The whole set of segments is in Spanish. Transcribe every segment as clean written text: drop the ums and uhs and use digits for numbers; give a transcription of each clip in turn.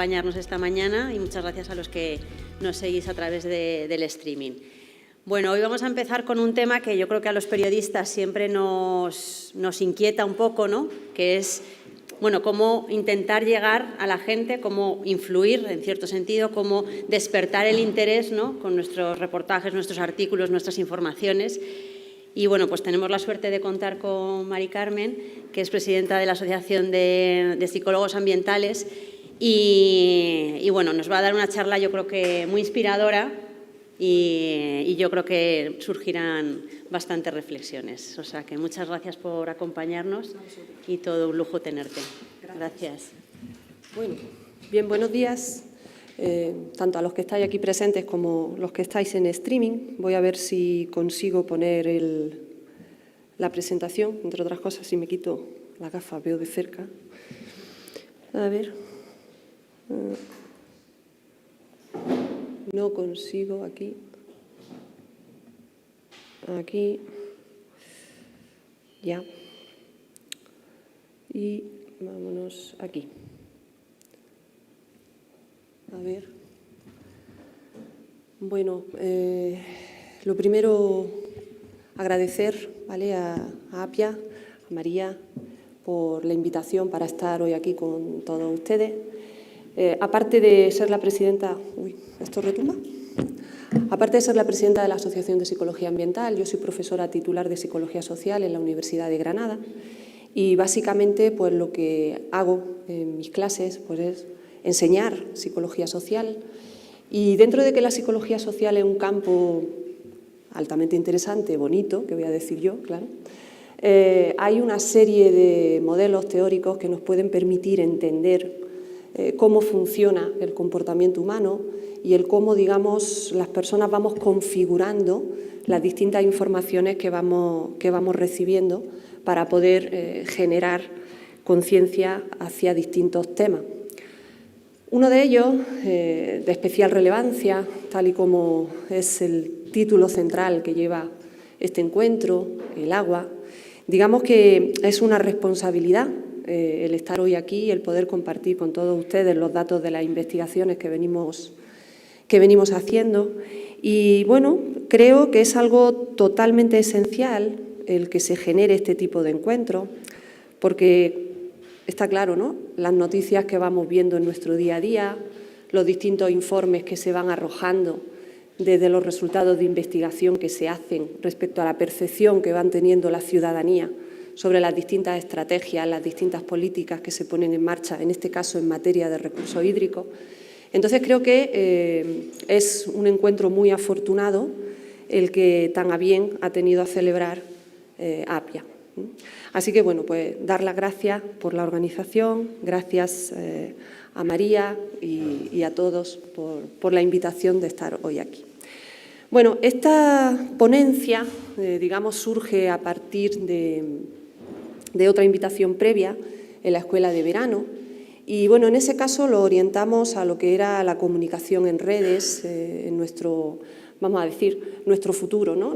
acompañarnos esta mañana y muchas gracias a los que nos seguís a través del streaming. Bueno, hoy vamos a empezar con un tema que yo creo que a los periodistas siempre nos inquieta un poco, ¿no? Que es, bueno, cómo intentar llegar a la gente, cómo influir, en cierto sentido, cómo despertar el interés, ¿no? Con nuestros reportajes, nuestros artículos, nuestras informaciones. Y bueno, pues tenemos la suerte de contar con Mari Carmen, que es presidenta de la Asociación de Psicólogos Ambientales y bueno, nos va a dar una charla yo creo que muy inspiradora y yo creo que surgirán bastantes reflexiones. O sea que muchas gracias por acompañarnos y todo un lujo tenerte. Gracias. Bueno, bien, buenos días. Tanto a los que estáis aquí presentes como los que estáis en streaming. Voy a ver si consigo poner la presentación, entre otras cosas, si me quito la gafa, veo de cerca. A ver. No consigo aquí. Aquí. Ya. Y vámonos aquí. A ver. Bueno, lo primero, agradecer, ¿vale? a Apia, a María, por la invitación para estar hoy aquí con todos ustedes. Aparte de ser la presidenta... Uy, ¿esto retumba? Aparte de ser la presidenta de la Asociación de Psicología Ambiental, yo soy profesora titular de Psicología Social en la Universidad de Granada y básicamente pues lo que hago en mis clases pues es enseñar psicología social y dentro de que la psicología social es un campo altamente interesante, bonito, que voy a decir yo, claro, hay una serie de modelos teóricos que nos pueden permitir entender cómo funciona el comportamiento humano y el cómo, digamos, las personas vamos configurando las distintas informaciones que vamos recibiendo para poder generar conciencia hacia distintos temas. Uno de ellos, de especial relevancia, tal y como es el título central que lleva este encuentro, el agua, digamos que es una responsabilidad el estar hoy aquí, el poder compartir con todos ustedes los datos de las investigaciones que venimos haciendo. Y bueno, creo que es algo totalmente esencial el que se genere este tipo de encuentros, porque está claro, ¿no? Las noticias que vamos viendo en nuestro día a día, los distintos informes que se van arrojando desde los resultados de investigación que se hacen respecto a la percepción que van teniendo la ciudadanía sobre las distintas estrategias, las distintas políticas que se ponen en marcha, en este caso en materia de recursos hídricos. Entonces creo que es un encuentro muy afortunado el que tan a bien ha tenido a celebrar Apia. Así que, bueno, pues dar las gracias por la organización, gracias a María y a todos por la invitación de estar hoy aquí. Bueno, esta ponencia, digamos, surge a partir de otra invitación previa en la escuela de verano y, bueno, en ese caso lo orientamos a lo que era la comunicación en redes, en nuestro, vamos a decir, nuestro futuro, ¿no?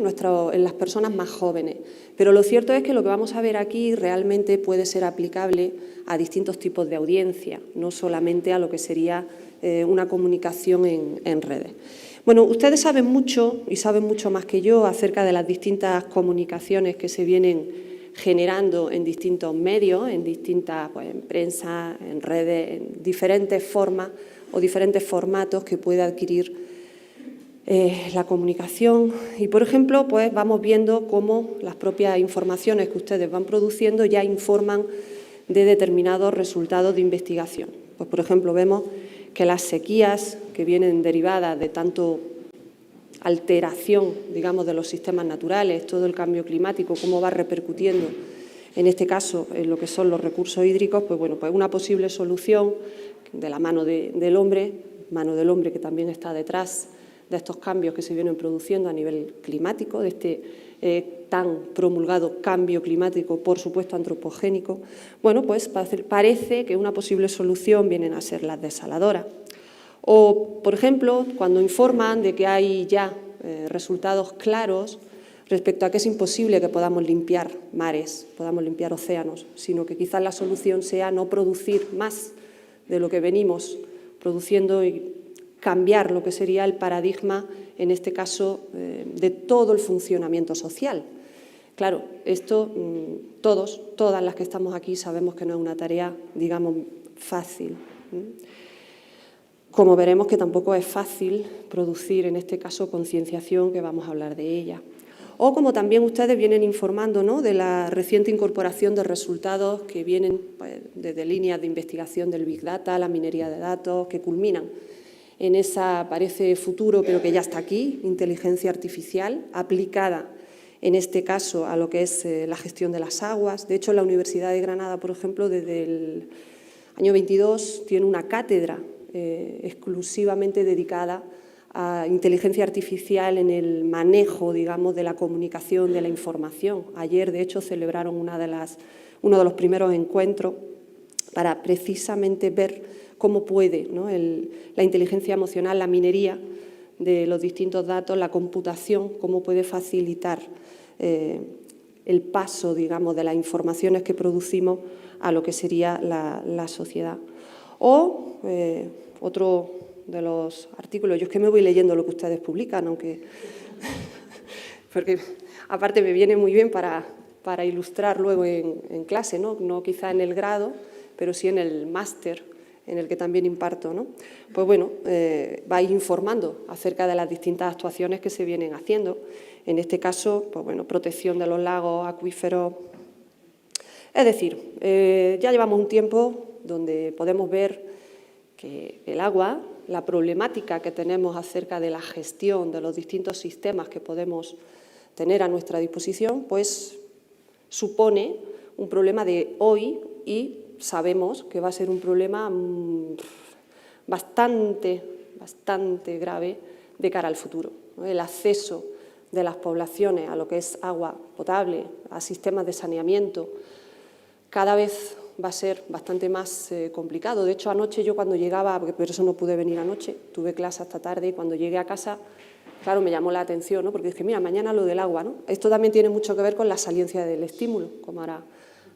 En las personas más jóvenes. Pero lo cierto es que lo que vamos a ver aquí realmente puede ser aplicable a distintos tipos de audiencia, no solamente a lo que sería una comunicación en redes. Bueno, ustedes saben mucho y saben mucho más que yo acerca de las distintas comunicaciones que se vienen generando en distintos medios, en distintas, pues, en prensa, en redes, en diferentes formas o diferentes formatos que puede adquirir la comunicación. Y, por ejemplo, pues vamos viendo cómo las propias informaciones que ustedes van produciendo ya informan de determinados resultados de investigación. Pues, por ejemplo, vemos que las sequías que vienen derivadas de tanto alteración, digamos, de los sistemas naturales, todo el cambio climático, cómo va repercutiendo, en este caso, en lo que son los recursos hídricos, pues bueno, pues una posible solución de la mano del hombre que también está detrás de estos cambios que se vienen produciendo a nivel climático, de este tan promulgado cambio climático, por supuesto antropogénico. Bueno, pues parece que una posible solución vienen a ser las desaladoras. O, por ejemplo, cuando informan de que hay ya resultados claros respecto a que es imposible que podamos limpiar mares, podamos limpiar océanos, sino que quizás la solución sea no producir más de lo que venimos produciendo y cambiar lo que sería el paradigma, en este caso, de todo el funcionamiento social. Claro, esto todas las que estamos aquí sabemos que no es una tarea, digamos, fácil. Como veremos que tampoco es fácil producir, en este caso, concienciación, que vamos a hablar de ella. O como también ustedes vienen informando, ¿no?, de la reciente incorporación de resultados que vienen pues, desde líneas de investigación del Big Data, la minería de datos, que culminan en esa, parece futuro, pero que ya está aquí, inteligencia artificial aplicada, en este caso, a lo que es la gestión de las aguas. De hecho, la Universidad de Granada, por ejemplo, desde el año 22 tiene una cátedra exclusivamente dedicada a inteligencia artificial en el manejo, digamos, de la comunicación, de la información. Ayer, de hecho, celebraron uno de los primeros encuentros para precisamente ver cómo puede, ¿no?, la inteligencia emocional, la minería de los distintos datos, la computación, cómo puede facilitar el paso, digamos, de las informaciones que producimos a lo que sería la sociedad. O otro de los artículos, yo es que me voy leyendo lo que ustedes publican, aunque porque aparte me viene muy bien para ilustrar luego en clase, no quizá en el grado, pero sí en el máster en el que también imparto, ¿no? Pues bueno, vais informando acerca de las distintas actuaciones que se vienen haciendo. En este caso, pues bueno, protección de los lagos, acuíferos. Es decir, ya llevamos un tiempo donde podemos ver que el agua, la problemática que tenemos acerca de la gestión de los distintos sistemas que podemos tener a nuestra disposición, pues supone un problema de hoy y sabemos que va a ser un problema bastante grave de cara al futuro, ¿no? El acceso de las poblaciones a lo que es agua potable, a sistemas de saneamiento, cada vez va a ser bastante más complicado. De hecho, anoche yo cuando llegaba, porque por eso no pude venir anoche, tuve clase hasta tarde y cuando llegué a casa, claro, me llamó la atención, ¿no? Porque dije, mira, mañana lo del agua, ¿no? Esto también tiene mucho que ver con la saliencia del estímulo, como ahora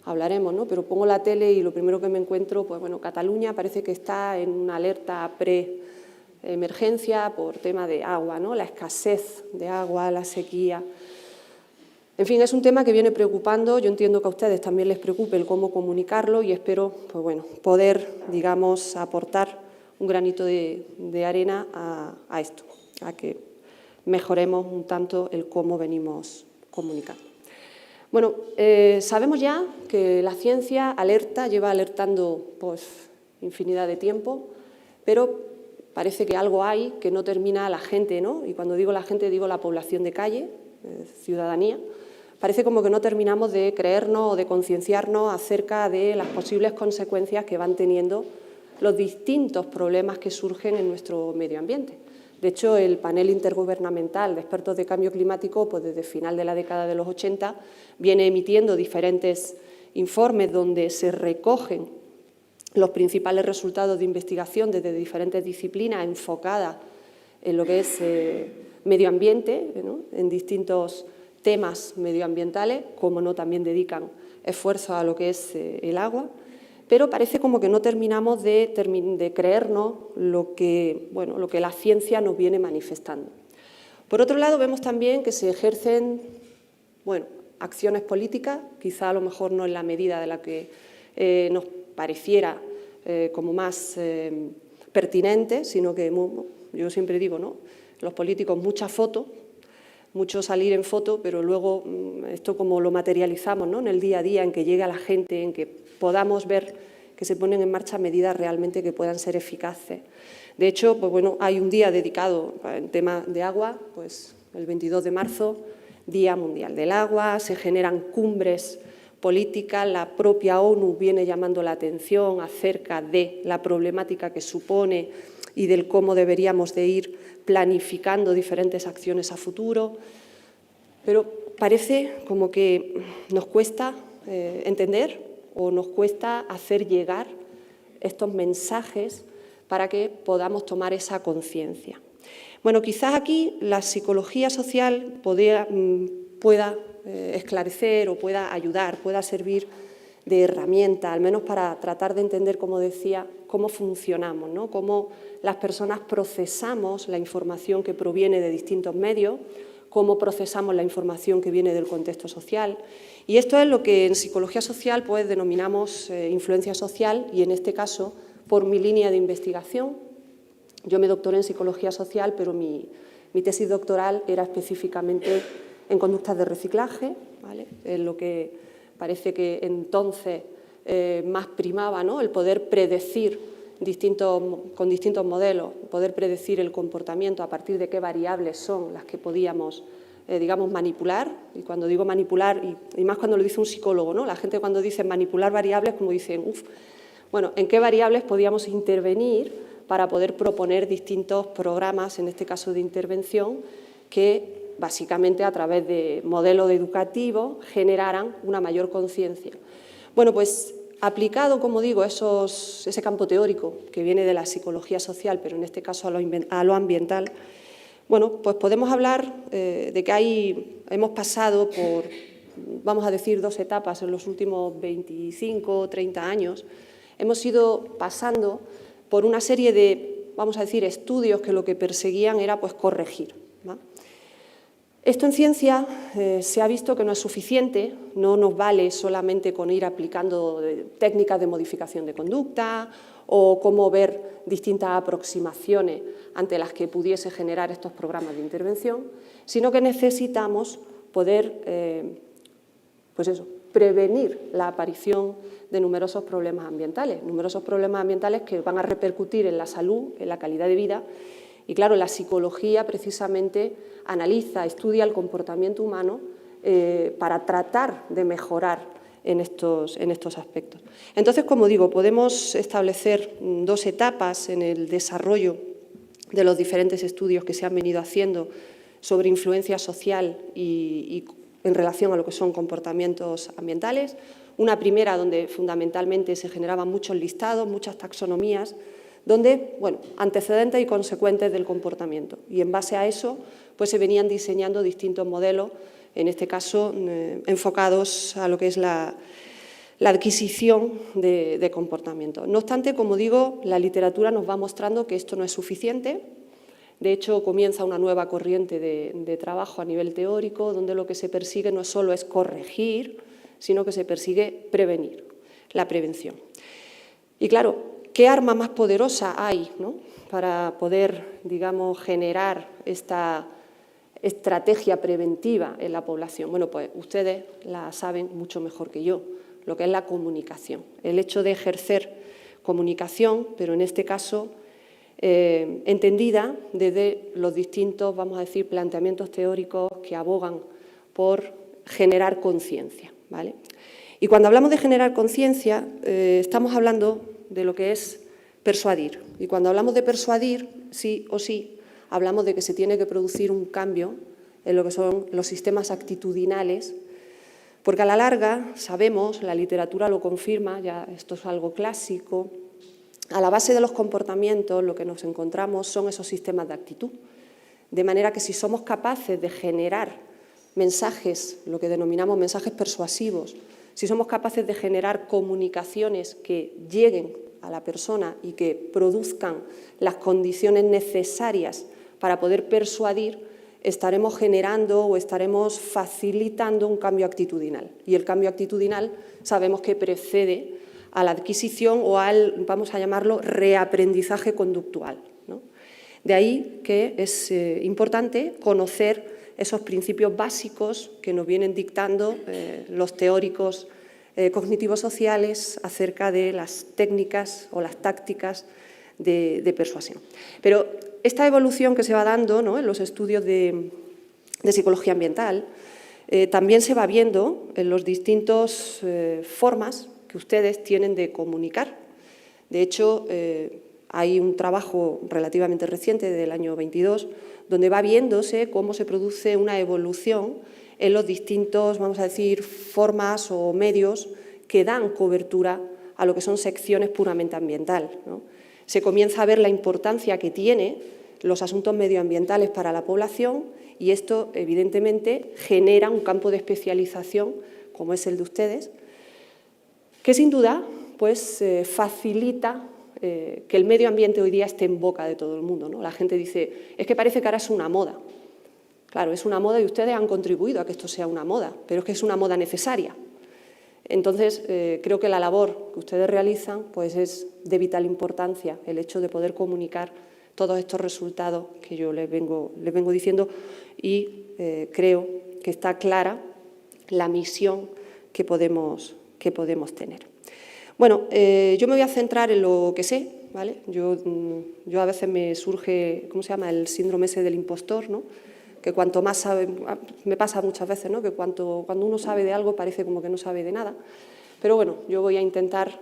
hablaremos, ¿no? Pero pongo la tele y lo primero que me encuentro, pues bueno, Cataluña parece que está en una alerta pre-emergencia por tema de agua, ¿no? La escasez de agua, la sequía. En fin, es un tema que viene preocupando. Yo entiendo que a ustedes también les preocupe el cómo comunicarlo y espero, pues bueno, poder, digamos, aportar un granito de arena a esto, a que mejoremos un tanto el cómo venimos comunicando. Bueno, sabemos ya que la ciencia lleva alertando pues infinidad de tiempo, pero parece que algo hay que no termina la gente, ¿no? Y cuando digo la gente digo la población de calle, ciudadanía. Parece como que no terminamos de creernos o de concienciarnos acerca de las posibles consecuencias que van teniendo los distintos problemas que surgen en nuestro medio ambiente. De hecho, el panel intergubernamental de expertos de cambio climático, pues desde el final de la década de los 80, viene emitiendo diferentes informes donde se recogen los principales resultados de investigación desde diferentes disciplinas enfocadas en lo que es medio ambiente, ¿no?, en distintos temas medioambientales, como no también dedican esfuerzos a lo que es el agua, pero parece como que no terminamos de creernos lo que la ciencia nos viene manifestando. Por otro lado, vemos también que se ejercen acciones políticas, quizá a lo mejor no en la medida de la que nos pareciera como más pertinente, sino que yo siempre digo, ¿no?, los políticos mucha foto, mucho salir en foto, pero luego esto como lo materializamos, ¿no?, en el día a día, en que llegue a la gente, en que podamos ver que se ponen en marcha medidas realmente que puedan ser eficaces. De hecho, pues bueno, hay un día dedicado al tema de agua, pues el 22 de marzo, Día Mundial del Agua, se generan cumbres políticas, la propia ONU viene llamando la atención acerca de la problemática que supone y del cómo deberíamos de ir planificando diferentes acciones a futuro, pero parece como que nos cuesta entender o nos cuesta hacer llegar estos mensajes para que podamos tomar esa conciencia. Bueno, quizás aquí la psicología social pueda esclarecer o pueda ayudar, pueda servir, de herramienta, al menos para tratar de entender, como decía, cómo funcionamos, ¿no? Cómo las personas procesamos la información que proviene de distintos medios, cómo procesamos la información que viene del contexto social. Y esto es lo que en psicología social pues, denominamos influencia social, y en este caso, por mi línea de investigación. Yo me doctoré en psicología social, pero mi tesis doctoral era específicamente en conductas de reciclaje, ¿vale? En lo que parece que entonces más primaba, ¿no? El poder predecir con distintos modelos, poder predecir el comportamiento a partir de qué variables son las que podíamos, digamos, manipular. Y cuando digo manipular, y más cuando lo dice un psicólogo, ¿no? La gente cuando dice manipular variables, como dicen, bueno, ¿en qué variables podíamos intervenir para poder proponer distintos programas, en este caso de intervención, que básicamente a través de modelos educativos generaran una mayor conciencia? Bueno, pues aplicado, como digo, ese campo teórico que viene de la psicología social, pero en este caso a lo ambiental, bueno, pues podemos hablar de que hemos pasado por, vamos a decir, 2 etapas en los últimos 25 o 30 años. Hemos ido pasando por una serie de, vamos a decir, estudios que lo que perseguían era pues corregir, ¿no? Esto en ciencia se ha visto que no es suficiente, no nos vale solamente con ir aplicando técnicas de modificación de conducta o cómo ver distintas aproximaciones ante las que pudiese generar estos programas de intervención, sino que necesitamos poder prevenir la aparición de numerosos problemas ambientales que van a repercutir en la salud, en la calidad de vida. Y claro, la psicología precisamente analiza, estudia el comportamiento humano para tratar de mejorar en estos aspectos. Entonces, como digo, podemos establecer 2 etapas en el desarrollo de los diferentes estudios que se han venido haciendo sobre influencia social y en relación a lo que son comportamientos ambientales. Una primera donde fundamentalmente se generaban muchos listados, muchas taxonomías, donde, bueno, antecedentes y consecuentes del comportamiento. Y en base a eso, pues se venían diseñando distintos modelos, en este caso enfocados a lo que es la adquisición de comportamiento. No obstante, como digo, la literatura nos va mostrando que esto no es suficiente. De hecho, comienza una nueva corriente de trabajo a nivel teórico, donde lo que se persigue no solo es corregir, sino que se persigue prevenir, la prevención. Y claro, ¿qué arma más poderosa hay, ¿no?, para poder, digamos, generar esta estrategia preventiva en la población? Bueno, pues ustedes la saben mucho mejor que yo, lo que es la comunicación. El hecho de ejercer comunicación, pero en este caso entendida desde los distintos, vamos a decir, planteamientos teóricos que abogan por generar conciencia, ¿vale? Y cuando hablamos de generar conciencia, estamos hablando de lo que es persuadir. Y cuando hablamos de persuadir, sí o sí, hablamos de que se tiene que producir un cambio en lo que son los sistemas actitudinales, porque a la larga, sabemos, la literatura lo confirma, ya esto es algo clásico, a la base de los comportamientos lo que nos encontramos son esos sistemas de actitud. De manera que si somos capaces de generar mensajes, lo que denominamos mensajes persuasivos, si somos capaces de generar comunicaciones que lleguen a la persona y que produzcan las condiciones necesarias para poder persuadir, estaremos generando o estaremos facilitando un cambio actitudinal. Y el cambio actitudinal sabemos que precede a la adquisición o al, vamos a llamarlo, reaprendizaje conductual, ¿no? De ahí que es importante conocer esos principios básicos que nos vienen dictando los teóricos cognitivos sociales acerca de las técnicas o las tácticas de persuasión. Pero esta evolución que se va dando, ¿no?, en los estudios de psicología ambiental también se va viendo en las distintas formas que ustedes tienen de comunicar. De hecho, hay un trabajo relativamente reciente del año 22 donde va viéndose cómo se produce una evolución en los distintos, vamos a decir, formas o medios que dan cobertura a lo que son secciones puramente ambiental, ¿no? Se comienza a ver la importancia que tiene los asuntos medioambientales para la población y esto, evidentemente, genera un campo de especialización como es el de ustedes, que sin duda pues, facilita que el medio ambiente hoy día esté en boca de todo el mundo, ¿no? La gente dice, es que parece que ahora es una moda. Claro, es una moda y ustedes han contribuido a que esto sea una moda, pero es que es una moda necesaria. Entonces, creo que la labor que ustedes realizan pues, es de vital importancia, el hecho de poder comunicar todos estos resultados que yo les vengo diciendo y creo que está clara la misión que podemos tener. Bueno, yo me voy a centrar en lo que sé, ¿vale? Yo a veces me surge, ¿cómo se llama?, el síndrome ese del impostor, ¿no? Que cuanto más sabe, me pasa muchas veces, ¿no? Que cuando uno sabe de algo parece como que no sabe de nada. Pero bueno, yo voy a intentar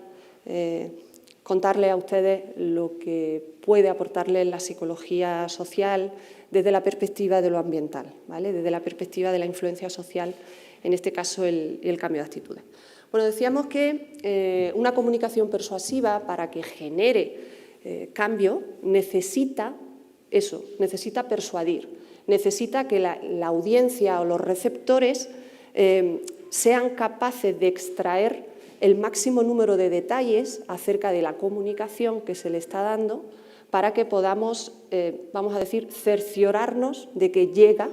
contarle a ustedes lo que puede aportarles la psicología social desde la perspectiva de lo ambiental, ¿vale? Desde la perspectiva de la influencia social, en este caso el cambio de actitudes. Bueno, decíamos que una comunicación persuasiva, para que genere cambio, necesita eso, necesita persuadir, necesita que la audiencia o los receptores sean capaces de extraer el máximo número de detalles acerca de la comunicación que se le está dando para que podamos, vamos a decir, cerciorarnos de que llega,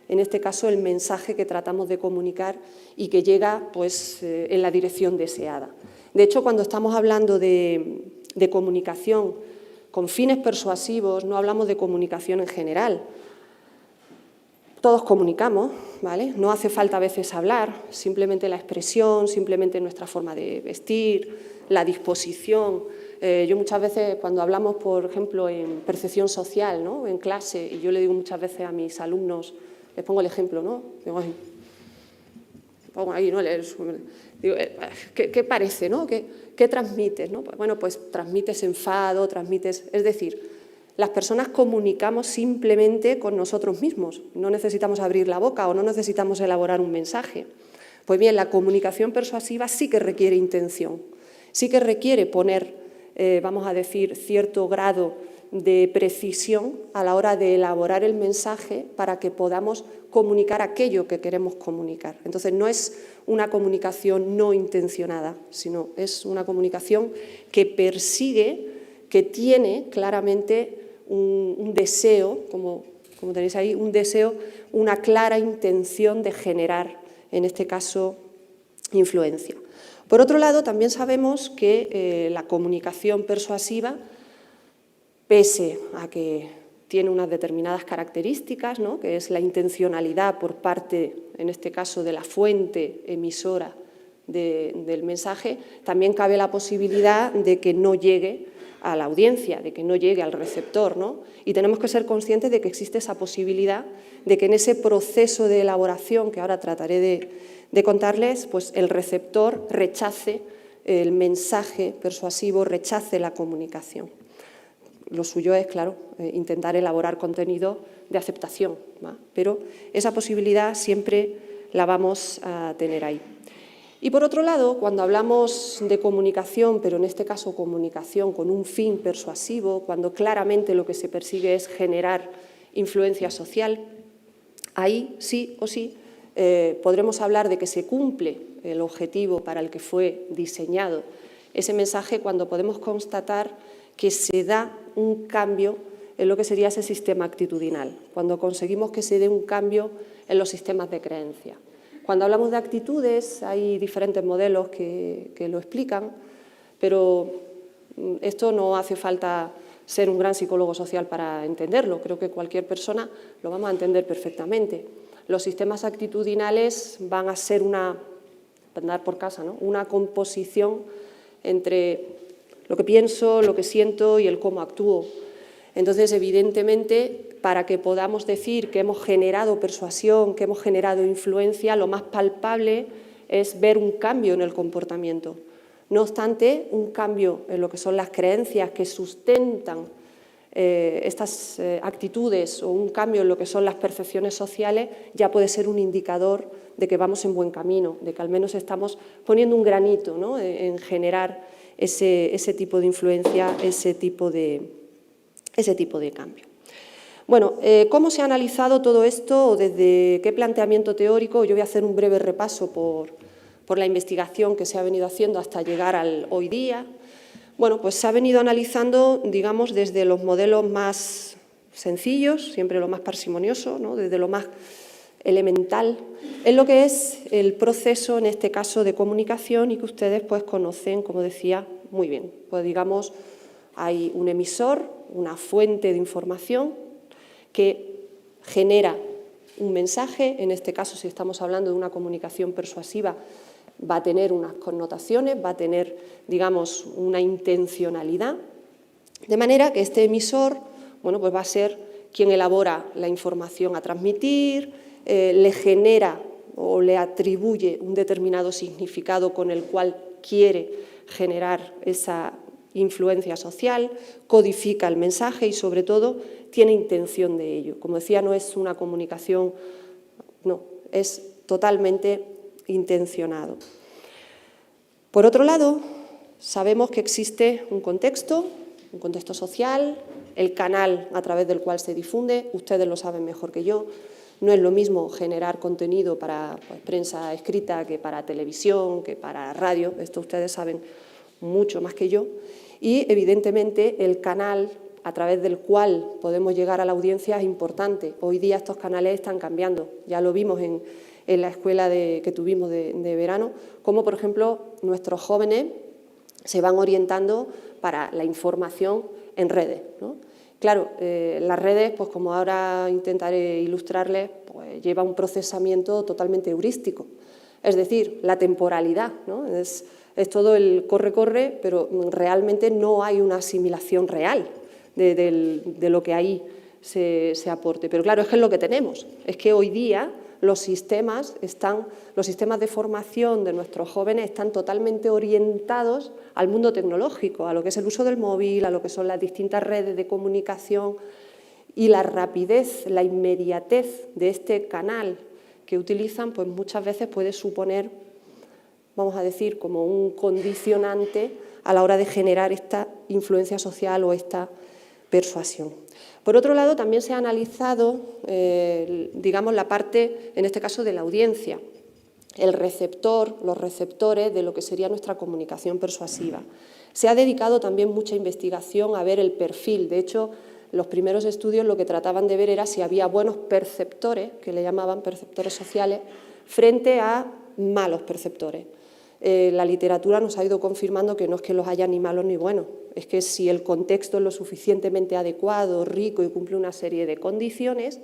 en este caso, el mensaje que tratamos de comunicar y que llega pues, en la dirección deseada. De hecho, cuando estamos hablando de comunicación con fines persuasivos, no hablamos de comunicación en general. Todos comunicamos, ¿vale? No hace falta a veces hablar, simplemente la expresión, simplemente nuestra forma de vestir, la disposición. Yo muchas veces, cuando hablamos, por ejemplo, en percepción social, ¿no? En clase, y yo le digo muchas veces a mis alumnos, les pongo el ejemplo, ¿no? Pongo ahí, ¿no? Digo, ¿qué parece, no? ¿Qué transmites, no? Bueno, pues transmites enfado, transmites... Es decir, las personas comunicamos simplemente con nosotros mismos. No necesitamos abrir la boca o no necesitamos elaborar un mensaje. Pues bien, la comunicación persuasiva sí que requiere intención, sí que requiere poner, vamos a decir, cierto grado de precisión a la hora de elaborar el mensaje para que podamos comunicar aquello que queremos comunicar. Entonces, no es una comunicación no intencionada, sino es una comunicación que persigue, que tiene claramente un deseo, como tenéis ahí, un deseo, una clara intención de generar, en este caso, influencia. Por otro lado, también sabemos que la comunicación persuasiva, pese a que tiene unas determinadas características, ¿no? Que es la intencionalidad por parte, en este caso, de la fuente emisora del mensaje, también cabe la posibilidad de que no llegue a la audiencia, de que no llegue al receptor, ¿no? Y tenemos que ser conscientes de que existe esa posibilidad de que en ese proceso de elaboración, que ahora trataré de contarles, pues el receptor rechace el mensaje persuasivo, rechace la comunicación. Lo suyo es, claro, intentar elaborar contenido de aceptación, ¿va? Pero esa posibilidad siempre la vamos a tener ahí. Y por otro lado, cuando hablamos de comunicación, pero en este caso comunicación con un fin persuasivo, cuando claramente lo que se persigue es generar influencia social, ahí sí o sí podremos hablar de que se cumple el objetivo para el que fue diseñado ese mensaje cuando podemos constatar que se da un cambio en lo que sería ese sistema actitudinal, cuando conseguimos que se dé un cambio en los sistemas de creencia. Cuando hablamos de actitudes, hay diferentes modelos que lo explican, pero esto no hace falta ser un gran psicólogo social para entenderlo. Creo que cualquier persona lo vamos a entender perfectamente. Los sistemas actitudinales van a ser andar por casa, ¿no? Una composición entre lo que pienso, lo que siento y el cómo actúo. Entonces, evidentemente, para que podamos decir que hemos generado persuasión, que hemos generado influencia, lo más palpable es ver un cambio en el comportamiento. No obstante, un cambio en lo que son las creencias que sustentan estas actitudes o un cambio en lo que son las percepciones sociales ya puede ser un indicador de que vamos en buen camino, de que al menos estamos poniendo un granito, ¿no?, en generar ese tipo de influencia, ese tipo de cambio. Bueno, ¿cómo se ha analizado todo esto o desde qué planteamiento teórico? Yo voy a hacer un breve repaso por por la investigación que se ha venido haciendo hasta llegar al hoy día. Bueno, pues se ha venido analizando, digamos, desde los modelos más sencillos, siempre lo más parsimonioso, ¿no?, desde lo más elemental, en lo que es el proceso, en este caso, de comunicación y que ustedes pues conocen, como decía, muy bien. Pues digamos, hay un emisor, una fuente de información que genera un mensaje, en este caso, si estamos hablando de una comunicación persuasiva, va a tener unas connotaciones, va a tener, digamos, una intencionalidad, de manera que este emisor, bueno, pues va a ser quien elabora la información a transmitir, le genera o le atribuye un determinado significado con el cual quiere generar esa influencia social, codifica el mensaje y, sobre todo, tiene intención de ello. Como decía, no es una comunicación, no, es totalmente intencionado. Por otro lado, sabemos que existe un contexto social, el canal a través del cual se difunde, ustedes lo saben mejor que yo. No es lo mismo generar contenido para prensa escrita que para televisión, que para radio, esto ustedes saben mucho más que yo, y evidentemente el canal a través del cual podemos llegar a la audiencia es importante. Hoy día estos canales están cambiando, ya lo vimos en la escuela que tuvimos de verano, como por ejemplo nuestros jóvenes se van orientando para la información en redes, ¿no? Claro, las redes, pues como ahora intentaré ilustrarles, pues lleva un procesamiento totalmente heurístico. Es decir, la temporalidad, ¿no? Es todo el corre, pero realmente no hay una asimilación real de lo que ahí se aporte. Pero claro, es que es lo que tenemos. Es que hoy día los sistemas de formación de nuestros jóvenes están totalmente orientados al mundo tecnológico, a lo que es el uso del móvil, a lo que son las distintas redes de comunicación, y la rapidez, la inmediatez de este canal que utilizan, pues muchas veces puede suponer, vamos a decir, como un condicionante a la hora de generar esta influencia social o esta persuasión. Por otro lado, también se ha analizado, digamos, la parte, en este caso, de la audiencia, el receptor, los receptores de lo que sería nuestra comunicación persuasiva. Se ha dedicado también mucha investigación a ver el perfil. De hecho, los primeros estudios lo que trataban de ver era si había buenos perceptores, que le llamaban perceptores sociales, frente a malos perceptores. La literatura nos ha ido confirmando que no es que los haya ni malos ni buenos, es que si el contexto es lo suficientemente adecuado, rico y cumple una serie de condiciones,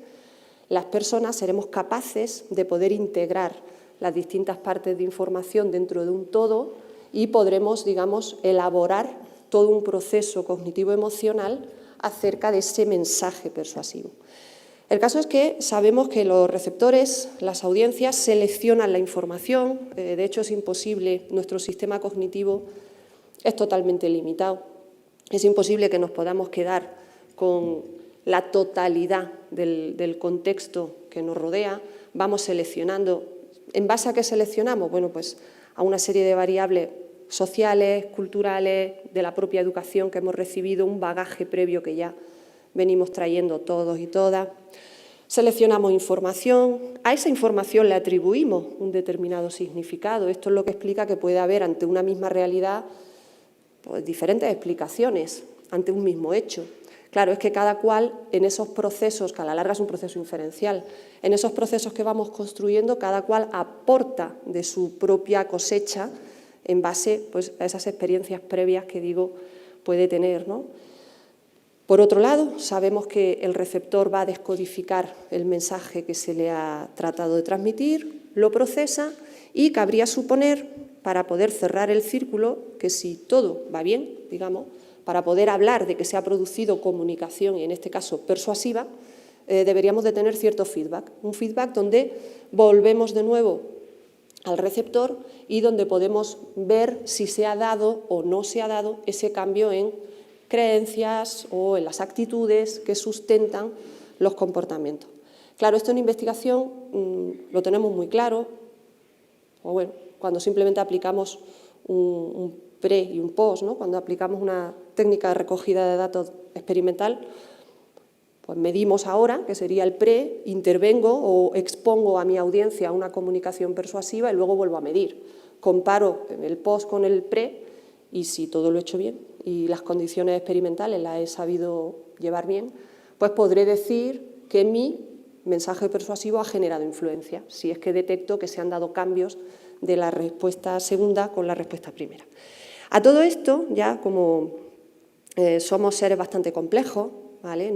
las personas seremos capaces de poder integrar las distintas partes de información dentro de un todo y podremos, digamos, elaborar todo un proceso cognitivo-emocional acerca de ese mensaje persuasivo. El caso es que sabemos que los receptores, las audiencias, seleccionan la información, de hecho es imposible, nuestro sistema cognitivo es totalmente limitado, es imposible que nos podamos quedar con la totalidad del contexto que nos rodea, vamos seleccionando. ¿En base a qué seleccionamos? Bueno, pues a una serie de variables sociales, culturales, de la propia educación que hemos recibido, un bagaje previo que ya venimos trayendo todos y todas. Seleccionamos información, a esa información le atribuimos un determinado significado. Esto es lo que explica que puede haber ante una misma realidad pues, diferentes explicaciones ante un mismo hecho. Claro, es que cada cual en esos procesos, que a la larga es un proceso inferencial, en esos procesos que vamos construyendo, cada cual aporta de su propia cosecha en base pues, a esas experiencias previas que digo puede tener, ¿no? Por otro lado, sabemos que el receptor va a descodificar el mensaje que se le ha tratado de transmitir, lo procesa y cabría suponer, para poder cerrar el círculo, que si todo va bien, digamos, para poder hablar de que se ha producido comunicación, y en este caso persuasiva, deberíamos de tener cierto feedback. Un feedback donde volvemos de nuevo al receptor y donde podemos ver si se ha dado o no se ha dado ese cambio en creencias o en las actitudes que sustentan los comportamientos. Claro, esto en investigación lo tenemos muy claro, o bueno, cuando simplemente aplicamos un pre y un post, ¿no? Cuando aplicamos una técnica de recogida de datos experimental, pues medimos ahora, que sería el pre, intervengo o expongo a mi audiencia una comunicación persuasiva y luego vuelvo a medir. comparo el post con el pre y si todo lo he hecho bien y las condiciones experimentales las he sabido llevar bien, pues podré decir que mi mensaje persuasivo ha generado influencia, si es que detecto que se han dado cambios de la respuesta segunda con la respuesta primera. A todo esto, ya como somos seres bastante complejos, ¿vale?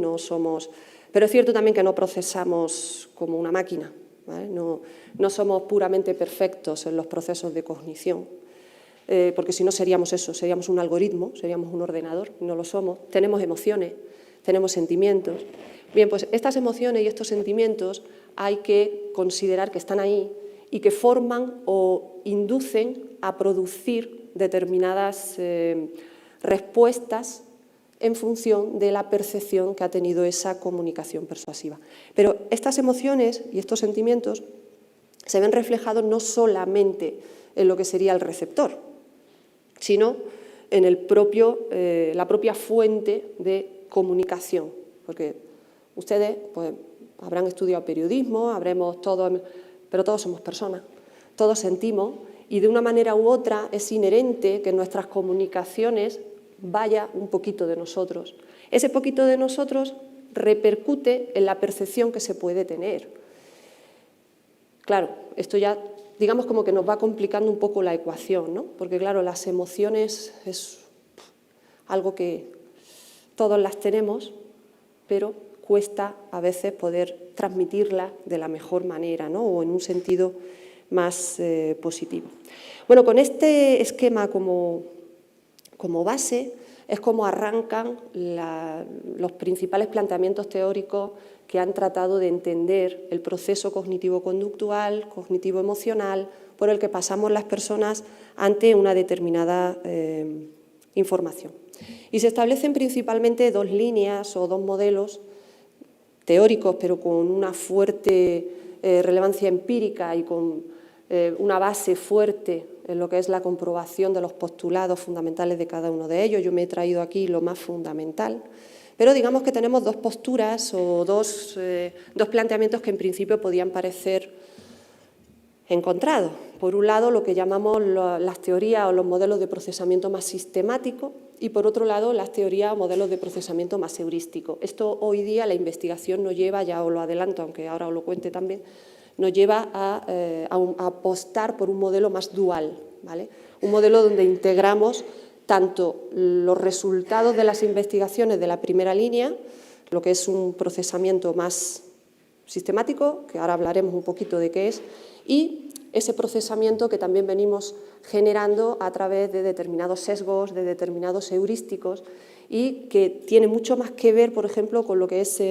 Pero es cierto también que no procesamos como una máquina, ¿vale? No somos puramente perfectos en los procesos de cognición, porque si no seríamos eso, seríamos un algoritmo, seríamos un ordenador, no lo somos. Tenemos emociones, tenemos sentimientos. Bien, pues estas emociones y estos sentimientos hay que considerar que están ahí y que forman o inducen a producir determinadas respuestas en función de la percepción que ha tenido esa comunicación persuasiva. Pero estas emociones y estos sentimientos se ven reflejados no solamente en lo que sería el receptor, sino en la propia fuente de comunicación, porque ustedes pues, habrán estudiado periodismo, pero todos somos personas, todos sentimos y de una manera u otra es inherente que en nuestras comunicaciones vaya un poquito de nosotros. Ese poquito de nosotros repercute en la percepción que se puede tener. Claro, esto ya digamos como que nos va complicando un poco la ecuación, ¿no? Porque claro, las emociones es algo que todos las tenemos, pero cuesta a veces poder transmitirlas de la mejor manera, ¿no? O en un sentido más positivo. Bueno, con este esquema como base es como arrancan los principales planteamientos teóricos que han tratado de entender el proceso cognitivo-conductual, cognitivo-emocional, por el que pasamos las personas ante una determinada información. Y se establecen principalmente dos líneas o dos modelos teóricos, pero con una fuerte relevancia empírica y con una base fuerte en lo que es la comprobación de los postulados fundamentales de cada uno de ellos. Yo me he traído aquí lo más fundamental, pero digamos que tenemos dos posturas o dos planteamientos que en principio podían parecer encontrados. Por un lado, lo que llamamos las teorías o los modelos de procesamiento más sistemático y, por otro lado, las teorías o modelos de procesamiento más heurístico. Esto hoy día la investigación nos lleva, ya os lo adelanto, aunque ahora os lo cuente también, nos lleva a apostar por un modelo más dual, ¿vale? Un modelo donde integramos tanto los resultados de las investigaciones de la primera línea, lo que es un procesamiento más sistemático, que ahora hablaremos un poquito de qué es, y ese procesamiento que también venimos generando a través de determinados sesgos, de determinados heurísticos, y que tiene mucho más que ver, por ejemplo, con lo que es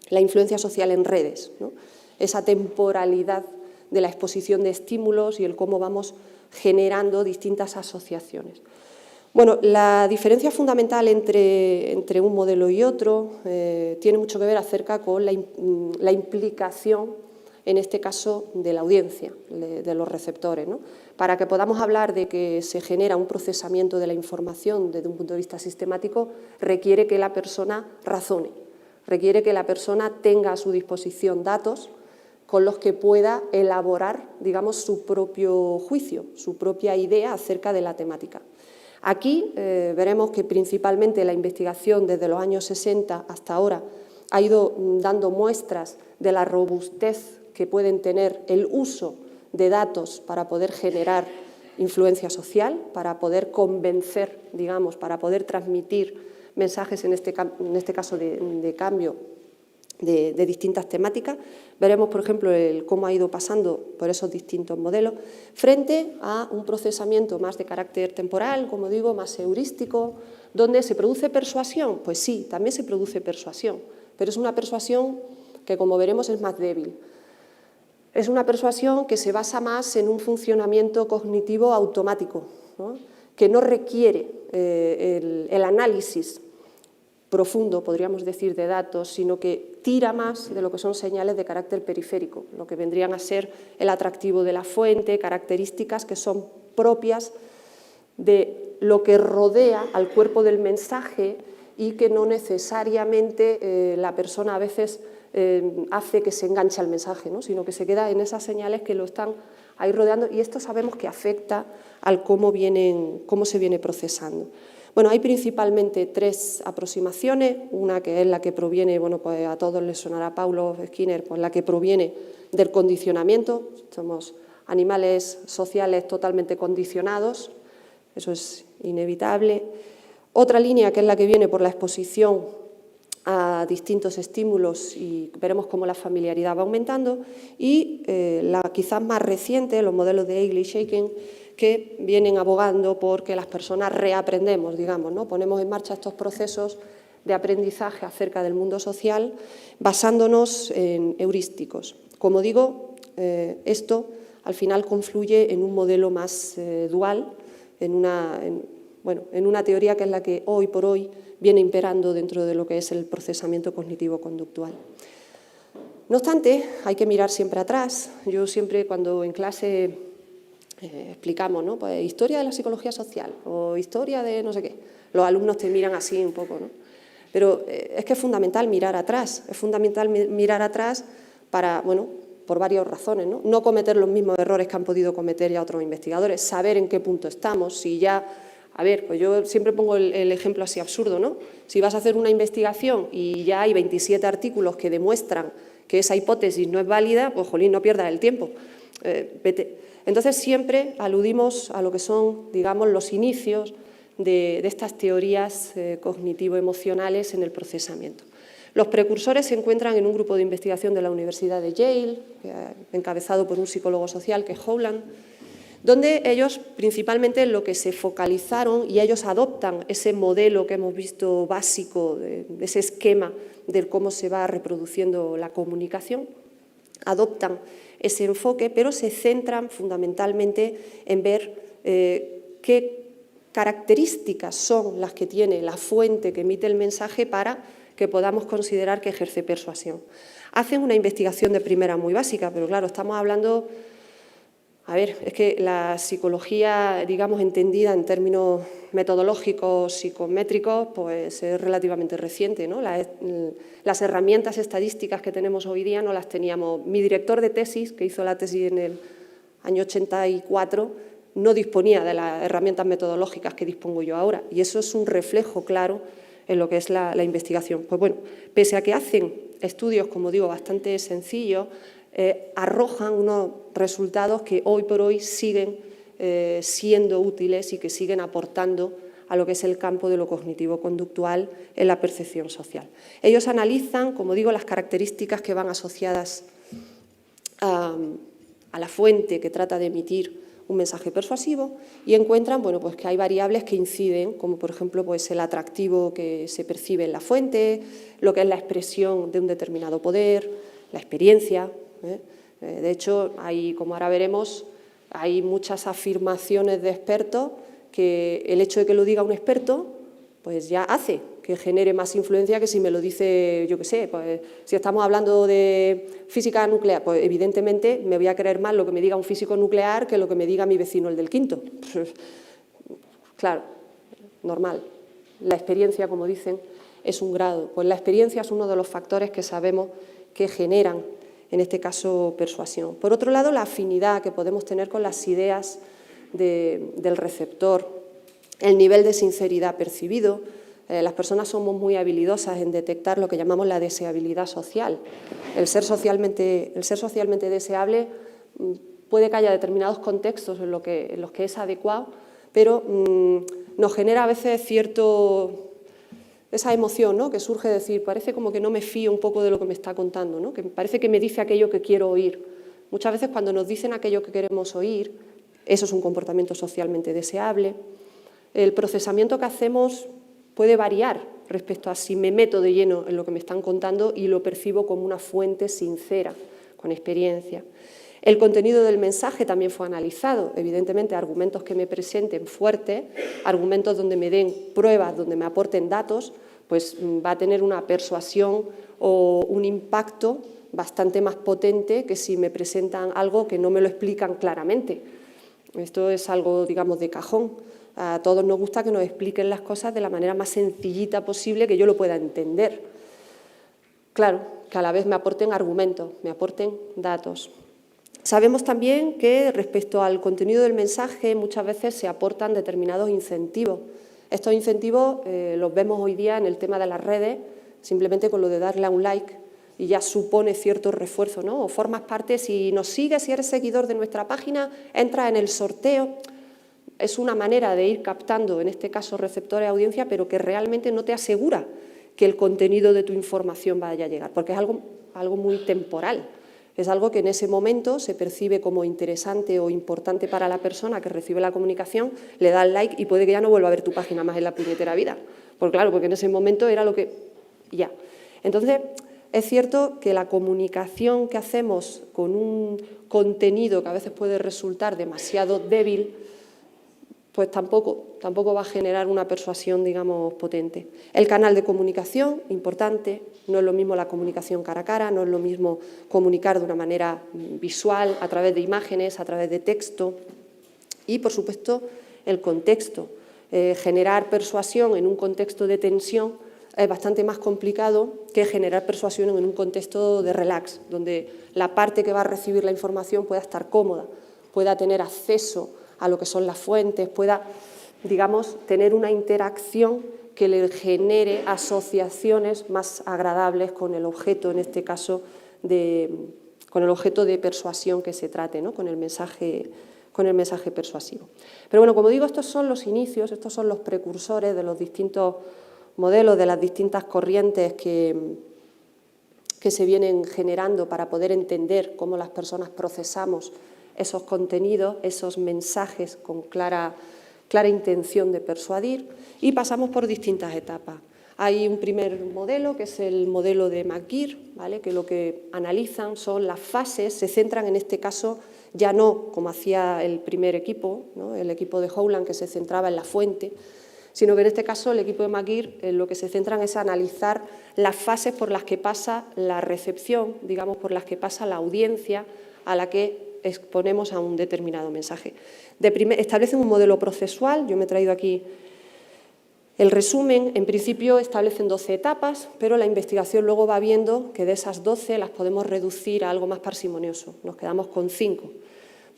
la influencia social en redes, ¿no? Esa temporalidad de la exposición de estímulos y el cómo vamos generando distintas asociaciones. Bueno, la diferencia fundamental entre un modelo y otro tiene mucho que ver acerca con la implicación, en este caso, de la audiencia, de los receptores, ¿no? Para que podamos hablar de que se genera un procesamiento de la información desde un punto de vista sistemático, requiere que la persona razone, requiere que la persona tenga a su disposición datos con los que pueda elaborar, digamos, su propio juicio, su propia idea acerca de la temática. Aquí veremos que principalmente la investigación desde los años 60 hasta ahora ha ido dando muestras de la robustez que pueden tener el uso de datos para poder generar influencia social, para poder convencer, digamos, para poder transmitir mensajes, en este caso de cambio de distintas temáticas. Veremos, por ejemplo, cómo ha ido pasando por esos distintos modelos, frente a un procesamiento más de carácter temporal, como digo, más heurístico, donde se produce persuasión. Pues sí, también se produce persuasión, pero es una persuasión que, como veremos, es más débil. Es una persuasión que se basa más en un funcionamiento cognitivo automático, ¿no? Que no requiere el análisis profundo, podríamos decir, de datos, sino que tira más de lo que son señales de carácter periférico, lo que vendrían a ser el atractivo de la fuente, características que son propias de lo que rodea al cuerpo del mensaje y que no necesariamente la persona a veces hace que se enganche al mensaje, ¿no? Sino que se queda en esas señales que lo están ahí rodeando, y esto sabemos que afecta al cómo se viene procesando. Bueno, hay principalmente 3 aproximaciones, una que es la que proviene, bueno, pues a todos les sonará Paulo Skinner, pues la que proviene del condicionamiento, somos animales sociales totalmente condicionados, eso es inevitable. Otra línea que es la que viene por la exposición a distintos estímulos y veremos cómo la familiaridad va aumentando, y la quizás más reciente, los modelos de Eigle y Shaken, que vienen abogando por que las personas reaprendemos, digamos, ¿no? Ponemos en marcha estos procesos de aprendizaje acerca del mundo social basándonos en heurísticos. Como digo, esto al final confluye en un modelo más dual, en una teoría que es la que hoy por hoy viene imperando dentro de lo que es el procesamiento cognitivo-conductual. No obstante, hay que mirar siempre atrás. Yo siempre, cuando en clase explicamos, ¿no? Pues historia de la psicología social o historia de no sé qué, los alumnos te miran así un poco, ¿no? Pero es que es fundamental mirar atrás, para, bueno, por varias razones, ¿no? No cometer los mismos errores que han podido cometer ya otros investigadores, saber en qué punto estamos, si ya... A ver, pues yo siempre pongo el ejemplo así absurdo, ¿no? Si vas a hacer una investigación y ya hay 27 artículos que demuestran que esa hipótesis no es válida, pues, jolín, no pierdas el tiempo. Vete. Entonces, siempre aludimos a lo que son, digamos, los inicios de estas teorías cognitivo-emocionales en el procesamiento. Los precursores se encuentran en un grupo de investigación de la Universidad de Yale, encabezado por un psicólogo social que es Howland, donde ellos principalmente lo que se focalizaron, y ellos adoptan ese modelo que hemos visto básico, de ese esquema de cómo se va reproduciendo la comunicación, adoptan ese enfoque, pero se centran fundamentalmente en ver qué características son las que tiene la fuente que emite el mensaje para que podamos considerar que ejerce persuasión. Hacen una investigación de primera muy básica, pero claro, estamos hablando... A ver, es que la psicología, digamos, entendida en términos metodológicos, psicométricos, pues es relativamente reciente, ¿no? Las herramientas estadísticas que tenemos hoy día no las teníamos. Mi director de tesis, que hizo la tesis en el año 84, no disponía de las herramientas metodológicas que dispongo yo ahora, y eso es un reflejo claro en lo que es la investigación. Pues bueno, pese a que hacen estudios, como digo, bastante sencillos, arrojan unos resultados que hoy por hoy siguen siendo útiles y que siguen aportando a lo que es el campo de lo cognitivo-conductual en la percepción social. Ellos analizan, como digo, las características que van asociadas a la fuente que trata de emitir un mensaje persuasivo y encuentran, bueno, pues que hay variables que inciden, como por ejemplo pues el atractivo que se percibe en la fuente, lo que es la expresión de un determinado poder, la experiencia. De hecho, como ahora veremos, hay muchas afirmaciones de expertos que el hecho de que lo diga un experto pues ya hace que genere más influencia que si me lo dice, yo qué sé, pues si estamos hablando de física nuclear, pues evidentemente me voy a creer más lo que me diga un físico nuclear que lo que me diga mi vecino el del quinto. Claro, normal. La experiencia, como dicen, es un grado. Pues la experiencia es uno de los factores que sabemos que generan, en este caso, persuasión. Por otro lado, la afinidad que podemos tener con las ideas del receptor, el nivel de sinceridad percibido. Las personas somos muy habilidosas en detectar lo que llamamos la deseabilidad social. El ser socialmente deseable puede que haya determinados contextos en los que es adecuado, pero nos genera a veces esa emoción, ¿no?, que surge de decir, parece como que no me fío un poco de lo que me está contando, ¿no?, que parece que me dice aquello que quiero oír. Muchas veces cuando nos dicen aquello que queremos oír, eso es un comportamiento socialmente deseable. El procesamiento que hacemos puede variar respecto a si me meto de lleno en lo que me están contando y lo percibo como una fuente sincera, con experiencia. El contenido del mensaje también fue analizado, evidentemente argumentos que me presenten fuertes, argumentos donde me den pruebas, donde me aporten datos, pues va a tener una persuasión o un impacto bastante más potente que si me presentan algo que no me lo explican claramente. Esto es algo, digamos, de cajón. A todos nos gusta que nos expliquen las cosas de la manera más sencillita posible, que yo lo pueda entender. Claro, que a la vez me aporten argumentos, me aporten datos. Sabemos también que respecto al contenido del mensaje muchas veces se aportan determinados incentivos. Estos incentivos los vemos hoy día en el tema de las redes, simplemente con lo de darle a un like y ya supone cierto refuerzo, ¿no? O formas parte, si nos sigues, si eres seguidor de nuestra página, entras en el sorteo. Es una manera de ir captando, en este caso, receptores de audiencia, pero que realmente no te asegura que el contenido de tu información vaya a llegar, porque es algo muy temporal. Es algo que en ese momento se percibe como interesante o importante para la persona que recibe la comunicación, le da el like y puede que ya no vuelva a ver tu página más en la puñetera vida. Porque claro, porque en ese momento era lo que... ya. Entonces, es cierto que la comunicación que hacemos con un contenido que a veces puede resultar demasiado débil, pues tampoco va a generar una persuasión, digamos, potente. El canal de comunicación, importante, no es lo mismo la comunicación cara a cara, no es lo mismo comunicar de una manera visual, a través de imágenes, a través de texto. Y, por supuesto, el contexto. Generar persuasión en un contexto de tensión es bastante más complicado que generar persuasión en un contexto de relax, donde la parte que va a recibir la información pueda estar cómoda, pueda tener acceso a lo que son las fuentes, pueda, digamos, tener una interacción que le genere asociaciones más agradables con el objeto, en este caso, con el objeto de persuasión que se trate, ¿no? con el mensaje persuasivo. Pero bueno, como digo, estos son los inicios, estos son los precursores de los distintos modelos, de las distintas corrientes que se vienen generando para poder entender cómo las personas procesamos esos contenidos, esos mensajes con clara intención de persuadir, y pasamos por distintas etapas. Hay un primer modelo, que es el modelo de McGeer, ¿vale? Que lo que analizan son las fases, se centran en este caso ya no como hacía el primer equipo, ¿no? El equipo de Howland, que se centraba en la fuente, sino que en este caso el equipo de McGeer lo que se centran es analizar las fases por las que pasa la recepción, digamos, por las que pasa la audiencia a la que exponemos a un determinado mensaje. Establecen un modelo procesual, yo me he traído aquí el resumen. En principio establecen 12 etapas, pero la investigación luego va viendo que de esas 12 las podemos reducir a algo más parsimonioso. Nos quedamos con 5.